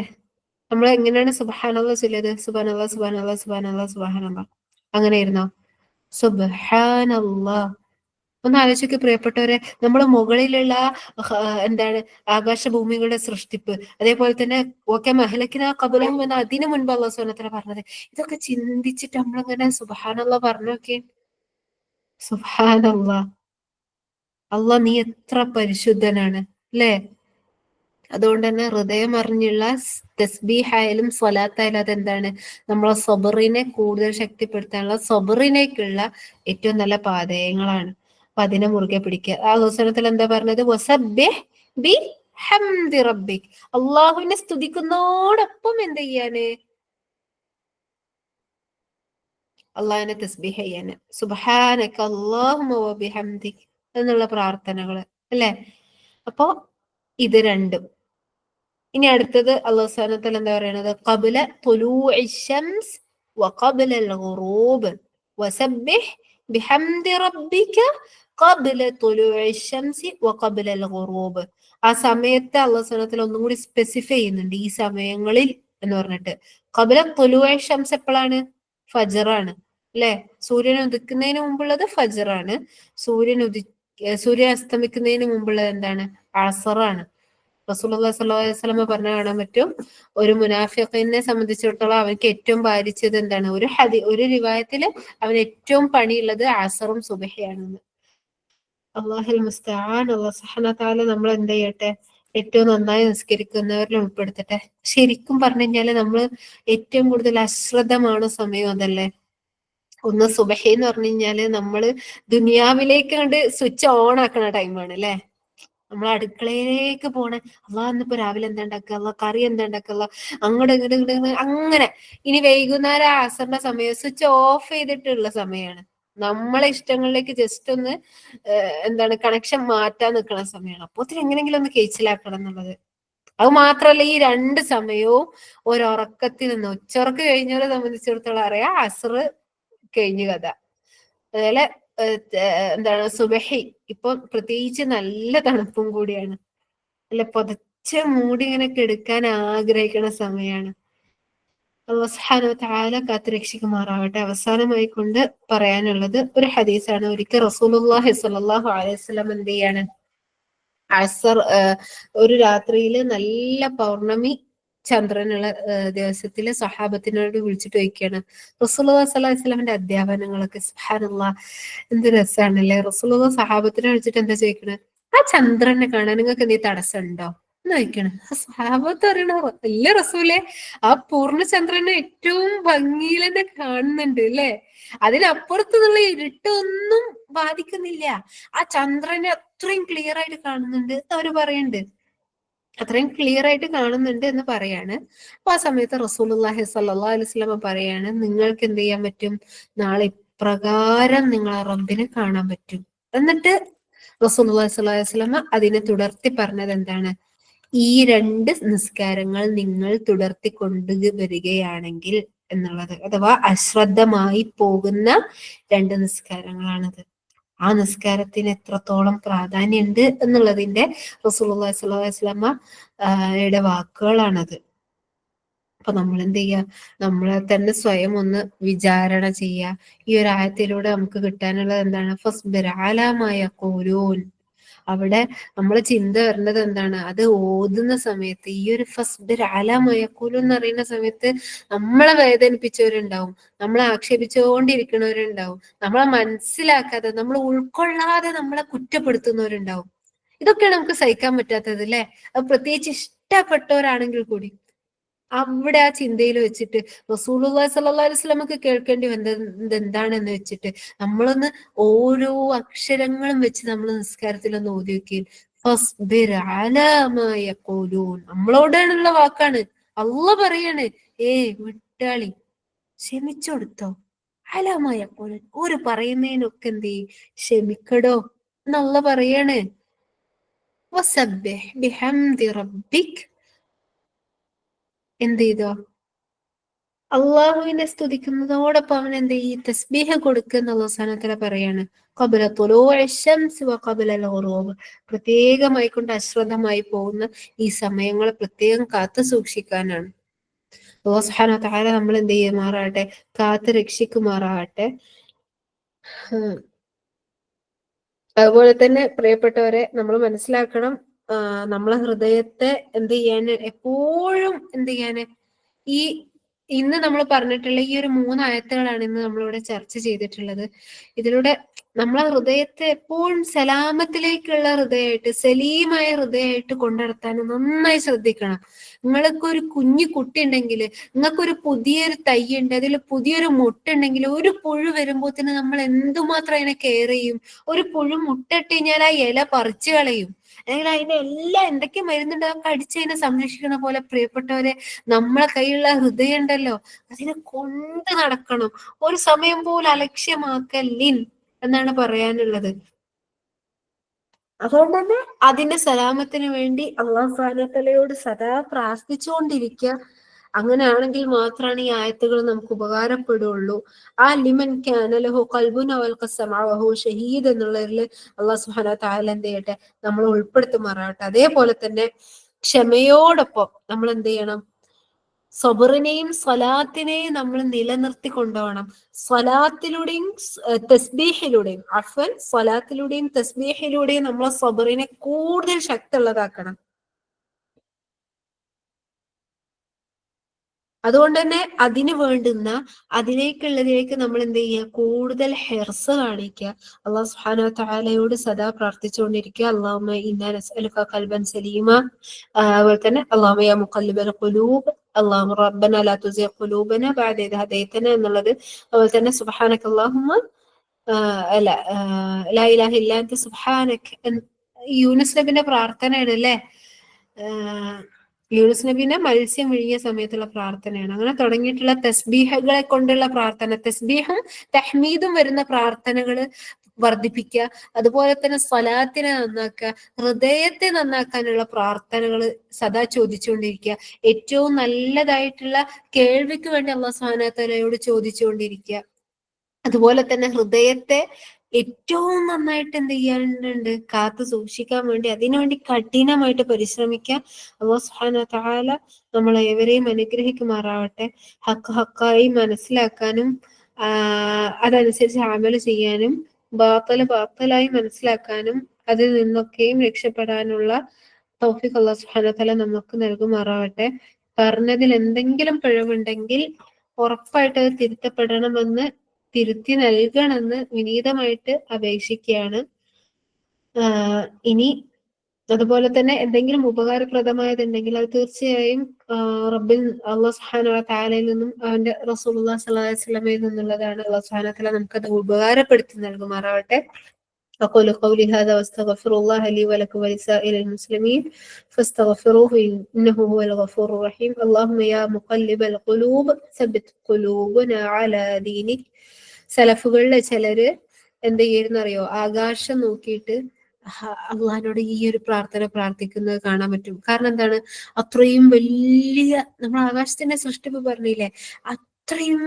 നമ്മൾ എങ്ങനെയാണ് സുബ്ഹാനല്ലാഹ് ചൊല്ലിയത്? സുബ്ഹാനല്ലാഹ് സുബ്ഹാനല്ലാഹ് സുബ്ഹാനല്ലാഹ് സുബ്ഹാനല്ലാഹ്, അങ്ങനെയായിരുന്നോ? സുബ്ഹാനല്ലാഹ്. ഒന്ന് ആലോചിക്ക് പ്രിയപ്പെട്ടവരെ, നമ്മൾ മുകളിലുള്ള എന്താണ് ആകാശഭൂമികളുടെ സൃഷ്ടിപ്പ്, അതേപോലെ തന്നെ ഒക്കെ മഹലക്കിന ഖബലഹും എന്ന അതിനു മുൻപ് അല്ലാഹു സുബ്ഹാനഹു വ തആല പറഞ്ഞത്, ഇതൊക്കെ ചിന്തിച്ചിട്ട് നമ്മളിങ്ങനെ സുബ്ഹാനല്ലാഹ് പറഞ്ഞു നോക്കി. സുബ്ഹാനല്ലാഹ്, അല്ലാഹ് നീ എത്ര പരിശുദ്ധനാണ്, അല്ലേ? അതുകൊണ്ട് തന്നെ ഹൃദയം അറിഞ്ഞുള്ള തസ്ബീഹായാലും സ്വലാത്തായാലും അതെന്താണ്, നമ്മളെ സബറിനെ കൂടുതൽ ശക്തിപ്പെടുത്താനുള്ള, സബറിനേക്കുള്ള ഏറ്റവും നല്ല പാതയങ്ങളാണ്. അപ്പൊ അതിനെ മുറുകെ പിടിക്കുക. ആ അവസരത്തിൽ എന്താ പറഞ്ഞത്? വസബ്ബിഹ് ബി ഹംദി റബ്ബിക്, അള്ളാഹുവിനെ സ്തുതിക്കുന്നതോടൊപ്പം എന്ത് ചെയ്യാന്, അള്ളാഹിനെ തസ്ബീഹ് ചെയ്യാന്, സുബ്ഹാനക അല്ലാഹുമ്മ വബിഹംദിക് എന്നുള്ള പ്രാർത്ഥനകള്, അല്ലെ? അപ്പോ ഇത് രണ്ടും. ഇനി അടുത്തത് അല്ലാഹു സുബ്ഹാനഹു വ തആല എന്താ പറയുന്നത്? ഖബ്ല തുലൂഇ ശംസ് വഖബ്ല അൽ-ഗുറൂബ് വസബ്ബിഹ് ബിഹംദി റബ്ബിക ഖബ്ല തുലൂഇ ശംസി വഖബ്ല അൽ-ഗുറൂബ്. ആ സമയത്ത് അല്ലാഹു സുബ്ഹാനഹു വ തആല ഒന്നും കൂടി സ്പെസിഫൈ ചെയ്യുന്നുണ്ട്, ഈ സമയങ്ങളിൽ എന്ന് പറഞ്ഞിട്ട്. ഖബ്ല തുലൂഇ ശംസ് എപ്പോഴാണ്? ഫജ്റാണ്, അല്ലെ? സൂര്യൻ ഉദിക്കുന്നതിന് മുമ്പുള്ളത് ഫജ്റാണ്. സൂര്യൻ അസ്തമിക്കുന്നതിന് മുമ്പുള്ളത് എന്താണ്? അസറാണ്. റസൂലുള്ളാഹി സ്വല്ലല്ലാഹു അലൈഹി വസല്ലം പറഞ്ഞ കാണാൻ പറ്റും, ഒരു മുനാഫിഖിനെ സംബന്ധിച്ചിടത്തോളം അവർക്ക് ഏറ്റവും ബാധിച്ചത് എന്താണ്? ഒരു റിവായത്തില് അവന് ഏറ്റവും പണിയുള്ളത് അസറും സുബഹിയാണെന്ന്. അല്ലാഹുൽ മുസ്തആൻ. അല്ലാഹു സുബ്ഹാനഹു വ തആല നമ്മൾ എന്ത് ചെയ്യട്ടെ, ഏറ്റവും നന്നായി നിസ്കരിക്കുന്നവരിൽ ഉൾപ്പെടുത്തട്ടെ. ശരിക്കും പറഞ്ഞു കഴിഞ്ഞാല് നമ്മൾ ഏറ്റവും കൂടുതൽ അശ്രദ്ധമാണ് സമയം അതല്ലേ. ഒന്ന് സുബഹി എന്ന് പറഞ്ഞു കഴിഞ്ഞാല് നമ്മള് ദുനിയാവിലേക്ക് കണ്ട് സ്വിച്ച് ഓൺ ആക്കണ ടൈമാണ്, അല്ലെ? നമ്മൾ അടുക്കളയിലേക്ക് പോണ, അള്ളാ ഇന്നിപ്പോ രാവിലെ എന്താ ഉണ്ടാക്കുക, അള്ളാ കറി എന്താ ഉണ്ടാക്കുക, അങ്ങോട്ട് ഇങ്ങോട്ട് ഇങ്ങോട്ട് അങ്ങനെ. ഇനി വൈകുന്നേരം അസറിന്റെ സമയം സ്വിച്ച് ഓഫ് ചെയ്തിട്ടുള്ള സമയമാണ്. നമ്മളെ ഇഷ്ടങ്ങളിലേക്ക് ജസ്റ്റ് ഒന്ന് എന്താണ് കണക്ഷൻ മാറ്റാൻ നിൽക്കുന്ന സമയമാണ്. അപ്പൊ ഒത്തിരി എങ്ങനെയെങ്കിലും ഒന്ന് കേച്ചിലാക്കണം എന്നുള്ളത്. അത് മാത്രല്ല, ഈ രണ്ട് സമയവും ഒരുറക്കത്തിൽ നിന്ന്, ഉച്ചറക്ക് കഴിഞ്ഞവരെ സംബന്ധിച്ചിടത്തോളം അറിയാം, അസറ് കഴിഞ്ഞ കഥ. അതുപോലെ എന്താണ് സുബഹി, ഇപ്പൊ പ്രത്യേകിച്ച് നല്ല തണുപ്പും കൂടിയാണ്, അല്ല പൊതച്ച് മൂടി ഇങ്ങനെ കെടുക്കാൻ ആഗ്രഹിക്കുന്ന സമയമാണ്. അല്ലാഹു സുബ്ഹാനഹു വ തആല കാത്തുരക്ഷിക്കുമാറാവട്ടെ. അവസാനമായി കൊണ്ട് പറയാനുള്ളത് ഒരു ഹദീസാണ്. ഒരിക്കൽ റസൂലുള്ളാഹി സ്വല്ലല്ലാഹു അലൈഹി വസല്ലം എന്ത് ചെയ്യാണ്, അസർ ഒരു രാത്രിയില് നല്ല പൗർണമി ചന്ദ്രനുള്ള ദിവസത്തില് സഹാബത്തിനോട് വിളിച്ചിട്ട് ചോദിക്കുകയാണ് റസൂലുള്ളാഹി സ്വല്ലല്ലാഹു അലൈഹി വസല്ലമിന്റെ അധ്യാപനങ്ങളൊക്കെ. സുബ്ഹാനല്ലാഹ്, എന്ത് രസാണല്ലേ. റസൂലുള്ളാഹി സഹാബത്തിനെ വിളിച്ചിട്ട് എന്താ ചോദിക്കണത്, ആ ചന്ദ്രനെ കാണാൻ നിങ്ങൾക്ക് എന്തെങ്കിലും തടസ്സം ഉണ്ടോ എന്ന് ചോദിക്കണം. സഹാബത്ത് പറയണ, ഇല്ല റസൂലേ, ആ പൂർണ്ണചന്ദ്രനെ ഏറ്റവും ഭംഗിയിൽ തന്നെ കാണുന്നുണ്ട് അല്ലേ, അതിനപ്പുറത്തുനിന്നുള്ള ഇരുട്ടൊന്നും ബാധിക്കുന്നില്ല, ആ ചന്ദ്രനെ അത്രയും ക്ലിയർ ആയിട്ട് കാണുന്നുണ്ട് എന്ന് അവര് പറയുന്നുണ്ട്, അത്രയും ക്ലിയർ ആയിട്ട് കാണുന്നുണ്ട് എന്ന് പറയാണ്. അപ്പൊ ആ സമയത്ത് റസൂലുള്ളാഹി സ്വല്ലല്ലാഹു അലൈഹി വസല്ലം പറയാണ്, നിങ്ങൾക്ക് എന്ത് ചെയ്യാൻ പറ്റും, നാളെ ഇപ്രകാരം നിങ്ങളെ റബ്ബിനെ കാണാൻ പറ്റും. എന്നിട്ട് റസൂലുള്ളാഹി സ്വല്ലല്ലാഹു അലൈഹി വസല്ലം അതിനെ തുടർത്തി പറഞ്ഞത് എന്താണ്, ഈ 2 നിസ്കാരങ്ങൾ നിങ്ങൾ തുടർത്തി കൊണ്ടുവരികയാണെങ്കിൽ എന്നുള്ളത്, അഥവാ അശ്രദ്ധമായി പോകുന്ന 2 നിസ്കാരങ്ങളാണത്. ആ നിസ്കാരത്തിന് എത്രത്തോളം പ്രാധാന്യമുണ്ട് എന്നുള്ളതിന്റെ റസൂലുള്ളാഹി സ്വല്ലല്ലാഹു അലൈഹി വസല്ലമ യുടെ വാക്കുകളാണത്. അപ്പൊ നമ്മൾ എന്ത് ചെയ്യുക, നമ്മളെ തന്നെ സ്വയം ഒന്ന് വിചാരണ ചെയ്യുക. ഈ ഒരു ആയത്തിലൂടെ നമുക്ക് കിട്ടാനുള്ളത് എന്താണ്, ഫസ്ബിർ അലാ മാ യഖൂലൂൻ. അവിടെ നമ്മളെ ചിന്ത വരുന്നത് എന്താണ്, അത് ഓതുന്ന സമയത്ത് ഈ ഒരു ഫസ്ബിർ അലാ മാ യഖൂലൂൻ എന്ന് പറയുന്ന സമയത്ത് നമ്മളെ വേദനിപ്പിച്ചവരുണ്ടാവും, നമ്മളെ ആക്ഷേപിച്ചുകൊണ്ടിരിക്കുന്നവരുണ്ടാവും, നമ്മളെ മനസ്സിലാക്കാതെ, നമ്മൾ ഉൾക്കൊള്ളാതെ നമ്മളെ കുറ്റപ്പെടുത്തുന്നവരുണ്ടാവും. ഇതൊക്കെയാണ് നമുക്ക് സഹിക്കാൻ പറ്റാത്തത് അല്ലെ. അത് പ്രത്യേകിച്ച് ഇഷ്ടപ്പെട്ടവരാണെങ്കിൽ കൂടി അവിടെ ആ ചിന്തയിൽ വെച്ചിട്ട് റസൂലുള്ളാഹി സ്വല്ലല്ലാഹു അലൈഹി വസല്ലമക്ക് കേൾക്കേണ്ടി വന്നത് എന്താണെന്ന് വെച്ചിട്ട് നമ്മളൊന്ന് ഓരോ അക്ഷരങ്ങളും വെച്ച് നമ്മൾ നിസ്കാരത്തിലൊന്ന് ഓതി വെക്കുകയും ഫസ്ബിർ അലാ മാ യഖൂലൂൻ, നമ്മളോടാണുള്ള വാക്കാണ്. അള്ളാഹ് പറയാണ്, വിട്ടാളി, ക്ഷമിച്ചു കൊടുത്തോ, അലാ മാ യഖൂലൂൻ, ഒരു പറയുന്നതിനൊക്കെ എന്ത് ചെയ്യും, ക്ഷമിക്കടോ എന്ന് അള്ളാഹ് പറയാണ്. വസബ്ബിഹ് ബിഹംദി റബ്ബിക്, എന്ത് ചെയ്തോ, അള്ളാഹുവിനെ സ്തുതിക്കുന്നതോടൊപ്പം അവൻ എന്ത് ചെയ്യും, തസ്ബീഹ് കൊടുക്കുന്ന അല്ലാഹു സുബ്ഹാനഹു വ തആല പറയാണ്. ഖബ്ല തുലൂഇ ശംസ് വ ഖബ്ല അൽ ഗുറൂബ്, പ്രത്യേകമായി കൊണ്ട് അശ്രദ്ധമായി പോകുന്ന ഈ സമയങ്ങളെ പ്രത്യേകം കാത്തു സൂക്ഷിക്കാനാണ്. അല്ലാഹു സുബ്ഹാനഹു വ തആല നമ്മൾ എന്ത് ചെയ്യുമാറാകട്ടെ, കാത്ത് രക്ഷിക്കുമാറാകട്ടെ. അതുപോലെ തന്നെ പ്രിയപ്പെട്ടവരെ, നമ്മൾ മനസ്സിലാക്കണം, നമ്മളെ ഹൃദയത്തെ എന്ത് ചെയ്യാന്, എപ്പോഴും എന്ത് ചെയ്യാന്, ഈ ഇന്ന് നമ്മൾ പറഞ്ഞിട്ടുള്ള ഈ ഒരു 3 ആയത്തുകളാണ് ഇന്ന് നമ്മളിവിടെ ചർച്ച ചെയ്തിട്ടുള്ളത്. ഇതിലൂടെ നമ്മളെ ഹൃദയത്തെ എപ്പോഴും സലാമത്തിലേക്കുള്ള ഹൃദയമായിട്ട്, സലീമായ ഹൃദയമായിട്ട് കൊണ്ടുനടത്താൻ നന്നായി ശ്രദ്ധിക്കണം. നിങ്ങൾക്ക് ഒരു കുഞ്ഞു കുട്ടി ഉണ്ടെങ്കിൽ, നിങ്ങൾക്കൊരു പുതിയൊരു തൈ ഉണ്ട്, അതിൽ പുതിയൊരു മുട്ടുണ്ടെങ്കിൽ, ഒരു പുഴു വരുമ്പോൾ തന്നെ നമ്മൾ എന്തുമാത്രം അതിനെ കെയർ ചെയ്യും. ഒരു പുഴു മുട്ടയിട്ട് കഴിഞ്ഞാൽ ആ ഇല പറിച്ചു കളയും, അല്ലെങ്കിൽ അതിന്റെ എല്ലാം എന്തൊക്കെ മരുന്നുണ്ട് അതൊക്കെ അടിച്ച് അതിനെ സംരക്ഷിക്കുന്ന പോലെ പ്രിയപ്പെട്ടവരെ നമ്മളെ കയ്യിലുള്ള ഹൃദയം ഉണ്ടല്ലോ, അതിനെ കൊണ്ട് നടക്കണം, ഒരു സമയം പോലും അലക്ഷ്യമാക്കല്ലിൻ എന്നാണ് പറയാനുള്ളത്. അതുകൊണ്ട് തന്നെ അതിന്റെ സലാമത്തിന് വേണ്ടി അള്ളാഹു സുബ്ഹാനഹു വ തആലയോട് സദാ പ്രാർത്ഥിച്ചുകൊണ്ടിരിക്കുക. അങ്ങനെയാണെങ്കിൽ മാത്രമാണ് ഈ ആയത്തുകൾ നമുക്ക് ഉപകാരപ്പെടുള്ളൂ. ആ ലിമൻ കാന ലഹു ഖൽബുൻ അവ അൽഖ സമഅ വഹുവ ഷഹീദ് എന്നുള്ളതിൽ അള്ളാഹു സുബ്ഹാനഹു വ തആല എന്ത് ചെയ്യട്ടെ, നമ്മൾ ഉൾപ്പെടുത്തുമാറാകട്ടെ. അതേപോലെ തന്നെ ക്ഷമയോടൊപ്പം നമ്മൾ എന്ത് ചെയ്യണം, സബറിനെയും സ്വലാത്തിനെയും നമ്മൾ നിലനിർത്തി കൊണ്ടുപോകണം. സ്വലാത്തിലൂടെയും തസ്ബീഹിലൂടെയും സ്വലാത്തിലൂടെയും തസ്ബീഹിലൂടെയും നമ്മളെ സബറിനെ കൂടുതൽ ശക്തിയുള്ളതാക്കണം. അതുകൊണ്ട് തന്നെ അതിന് വേണ്ടുന്ന അതിലേക്കുള്ളതിലേക്ക് നമ്മൾ എന്ത് ചെയ്യുക, കൂടുതൽ ഹിർസ് കാണിക്കുക. അള്ളാഹു സുബ്ഹാനഹു വ തആലയോട് സദാ പ്രാർത്ഥിച്ചുകൊണ്ടിരിക്കുക. അല്ലാഹുമ്മ ഇന്നാ നസ്അലുക ഖൽബൻ സലീമ, അതുപോലെ തന്നെ അല്ലാഹുമ്മ യാ മുഖല്ലിബൽ ഖുലൂബ് അല്ലാഹുമ്മ റബ്ബന ലാ തുസിഗ് ഖുലൂബന ബഅദ ഇദ് ഹദൈതന എന്നുള്ളത്. അതുപോലെ തന്നെ സുബ്ഹാനക അല്ലാഹുമ്മ അല്ല ലാ ഇലാഹ ഇല്ലാ അൻത സുബ്ഹാനക, യൂനുസ് നബിന്റെ പ്രാർത്ഥനയാണ് അല്ലേ, യൂനുസ് നബിനെ മത്സ്യം വിഴുങ്ങിയ സമയത്തുള്ള പ്രാർത്ഥനയാണ്. അങ്ങനെ തുടങ്ങിയിട്ടുള്ള തസ്ബീഹുകളെ കൊണ്ടുള്ള പ്രാർത്ഥന, തസ്ബീഹും തഹ്മീദും വരുന്ന പ്രാർത്ഥനകൾ വർദ്ധിപ്പിക്കുക. അതുപോലെ തന്നെ സ്വലാത്തിനെ നന്നാക്കുക, ഹൃദയത്തെ നന്നാക്കാനുള്ള പ്രാർത്ഥനകൾ സദാ ചോദിച്ചുകൊണ്ടിരിക്കുക. ഏറ്റവും നല്ലതായിട്ടുള്ള കേൾവിക്ക് വേണ്ടി അല്ലാഹു സുബ്ഹാനഹു വ തആലയോട് ചോദിച്ചുകൊണ്ടിരിക്കുക. അതുപോലെ തന്നെ ഹൃദയത്തെ ഏറ്റവും നന്നായിട്ട് എന്ത് ചെയ്യാനുണ്ട്, കാത്തു സൂക്ഷിക്കാൻ വേണ്ടി അതിനുവേണ്ടി കഠിനമായിട്ട് പരിശ്രമിക്കാൻ അല്ലാഹു സുബ്ഹാനഹു വ തആല നമ്മളെ ഏവരെയും അനുഗ്രഹിക്കുമാറാവട്ടെ. ഹക്ക് ഹക്കായി മനസ്സിലാക്കാനും അതനുസരിച്ച് അമല് ചെയ്യാനും ബാത്തല് ബാത്തലായി മനസ്സിലാക്കാനും അതിൽ നിന്നൊക്കെയും രക്ഷപ്പെടാനുള്ള തൗഫീഖ് അല്ലാഹു സുബ്ഹാനഹു വ തആല നമുക്ക് നൽകുമാറാവട്ടെ. പറഞ്ഞതിൽ എന്തെങ്കിലും പിഴവുണ്ടെങ്കിൽ ഉറപ്പായിട്ട് അത് തിരുത്തപ്പെടണമെന്ന്, തിരുത്തി നൽകണമെന്ന് വിനീതമായിട്ട് അപേക്ഷിക്കുകയാണ്. ഇനി അതുപോലെ തന്നെ എന്തെങ്കിലും ഉപകാരപ്രദമായതുണ്ടെങ്കിൽ അത് തീർച്ചയായും റബ്ബിൽ അല്ലാഹു സുബ്ഹാനഹു വ തആലയിൽ നിന്നും അവന്റെ റസൂലുള്ളാഹി സ്വല്ലല്ലാഹു അലൈഹി വസല്ലമയിൽ നിന്നുള്ളതാണ്. അല്ലാഹു സുബ്ഹാനഹു വ തആല നമുക്കത് ഉപകാരപ്പെടുത്തി നൽകുമാറാവട്ടെ. أقول قولي هذا واستغفر الله لي ولكم ولسائر المسلمين فاستغفروه إنه هو الغفور الرحيم. اللهم يا مقلب القلوب ثبت قلوبنا على دينك. സലഫുകളിലെ ചിലര് എന്ത് ചെയ്യുന്നറിയോ, ആകാശം നോക്കിയിട്ട് അള്ളാഹിനോട് ഈ ഒരു പ്രാർത്ഥന പ്രാർത്ഥിക്കുന്നത് കാണാൻ പറ്റും. കാരണം എന്താണ്, അത്രയും വലിയ, നമ്മൾ ആകാശത്തിന്റെ സൃഷ്ടിപ്പ് പറഞ്ഞില്ലേ, അത്രയും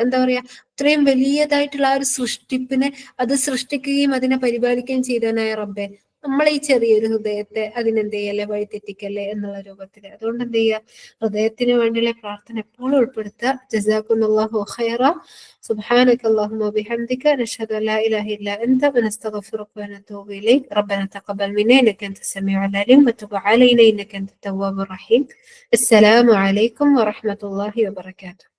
എന്താ പറയാ, അത്രയും വലിയതായിട്ടുള്ള ആ ഒരു സൃഷ്ടിപ്പിനെ, അത് സൃഷ്ടിക്കുകയും അതിനെ പരിപാലിക്കുകയും ചെയ്തവനായ റബ്ബെ, നമ്മളെ ഈ ചെറിയൊരു ഹൃദയത്തെ അതിനെന്ത് ചെയ്യല്ലേ, വഴിതെറ്റിക്കല്ലേ എന്നുള്ള രൂപത്തില്. അതുകൊണ്ട് എന്ത് ചെയ്യുക, ഹൃദയത്തിന് വേണ്ടിയുള്ള പ്രാർത്ഥന എപ്പോഴും ഉൾപ്പെടുത്തുക. ജസാക്കുമുല്ലാഹു ഖൈറ. സുബ്ഹാനക അല്ലാഹുമ്മ വബിഹംദിക നശ്ഹദു അൻ ലാ ഇലാഹ ഇല്ലാ അൻത വനസ്തഗ്ഫിറുക വനതൂബു ഇലൈക്. റബ്ബന തഖബ്ബൽ മിന്നാ ഇന്നക അൻതസ് സമീഉൽ അലീം വതുബ് അലൈനാ ഇന്നക അൻതത് തവ്വാബുർ റഹീം. അസ്സലാമു അലൈക്കും വറഹ്മത്തുള്ളാഹി വബറകാതുഹു.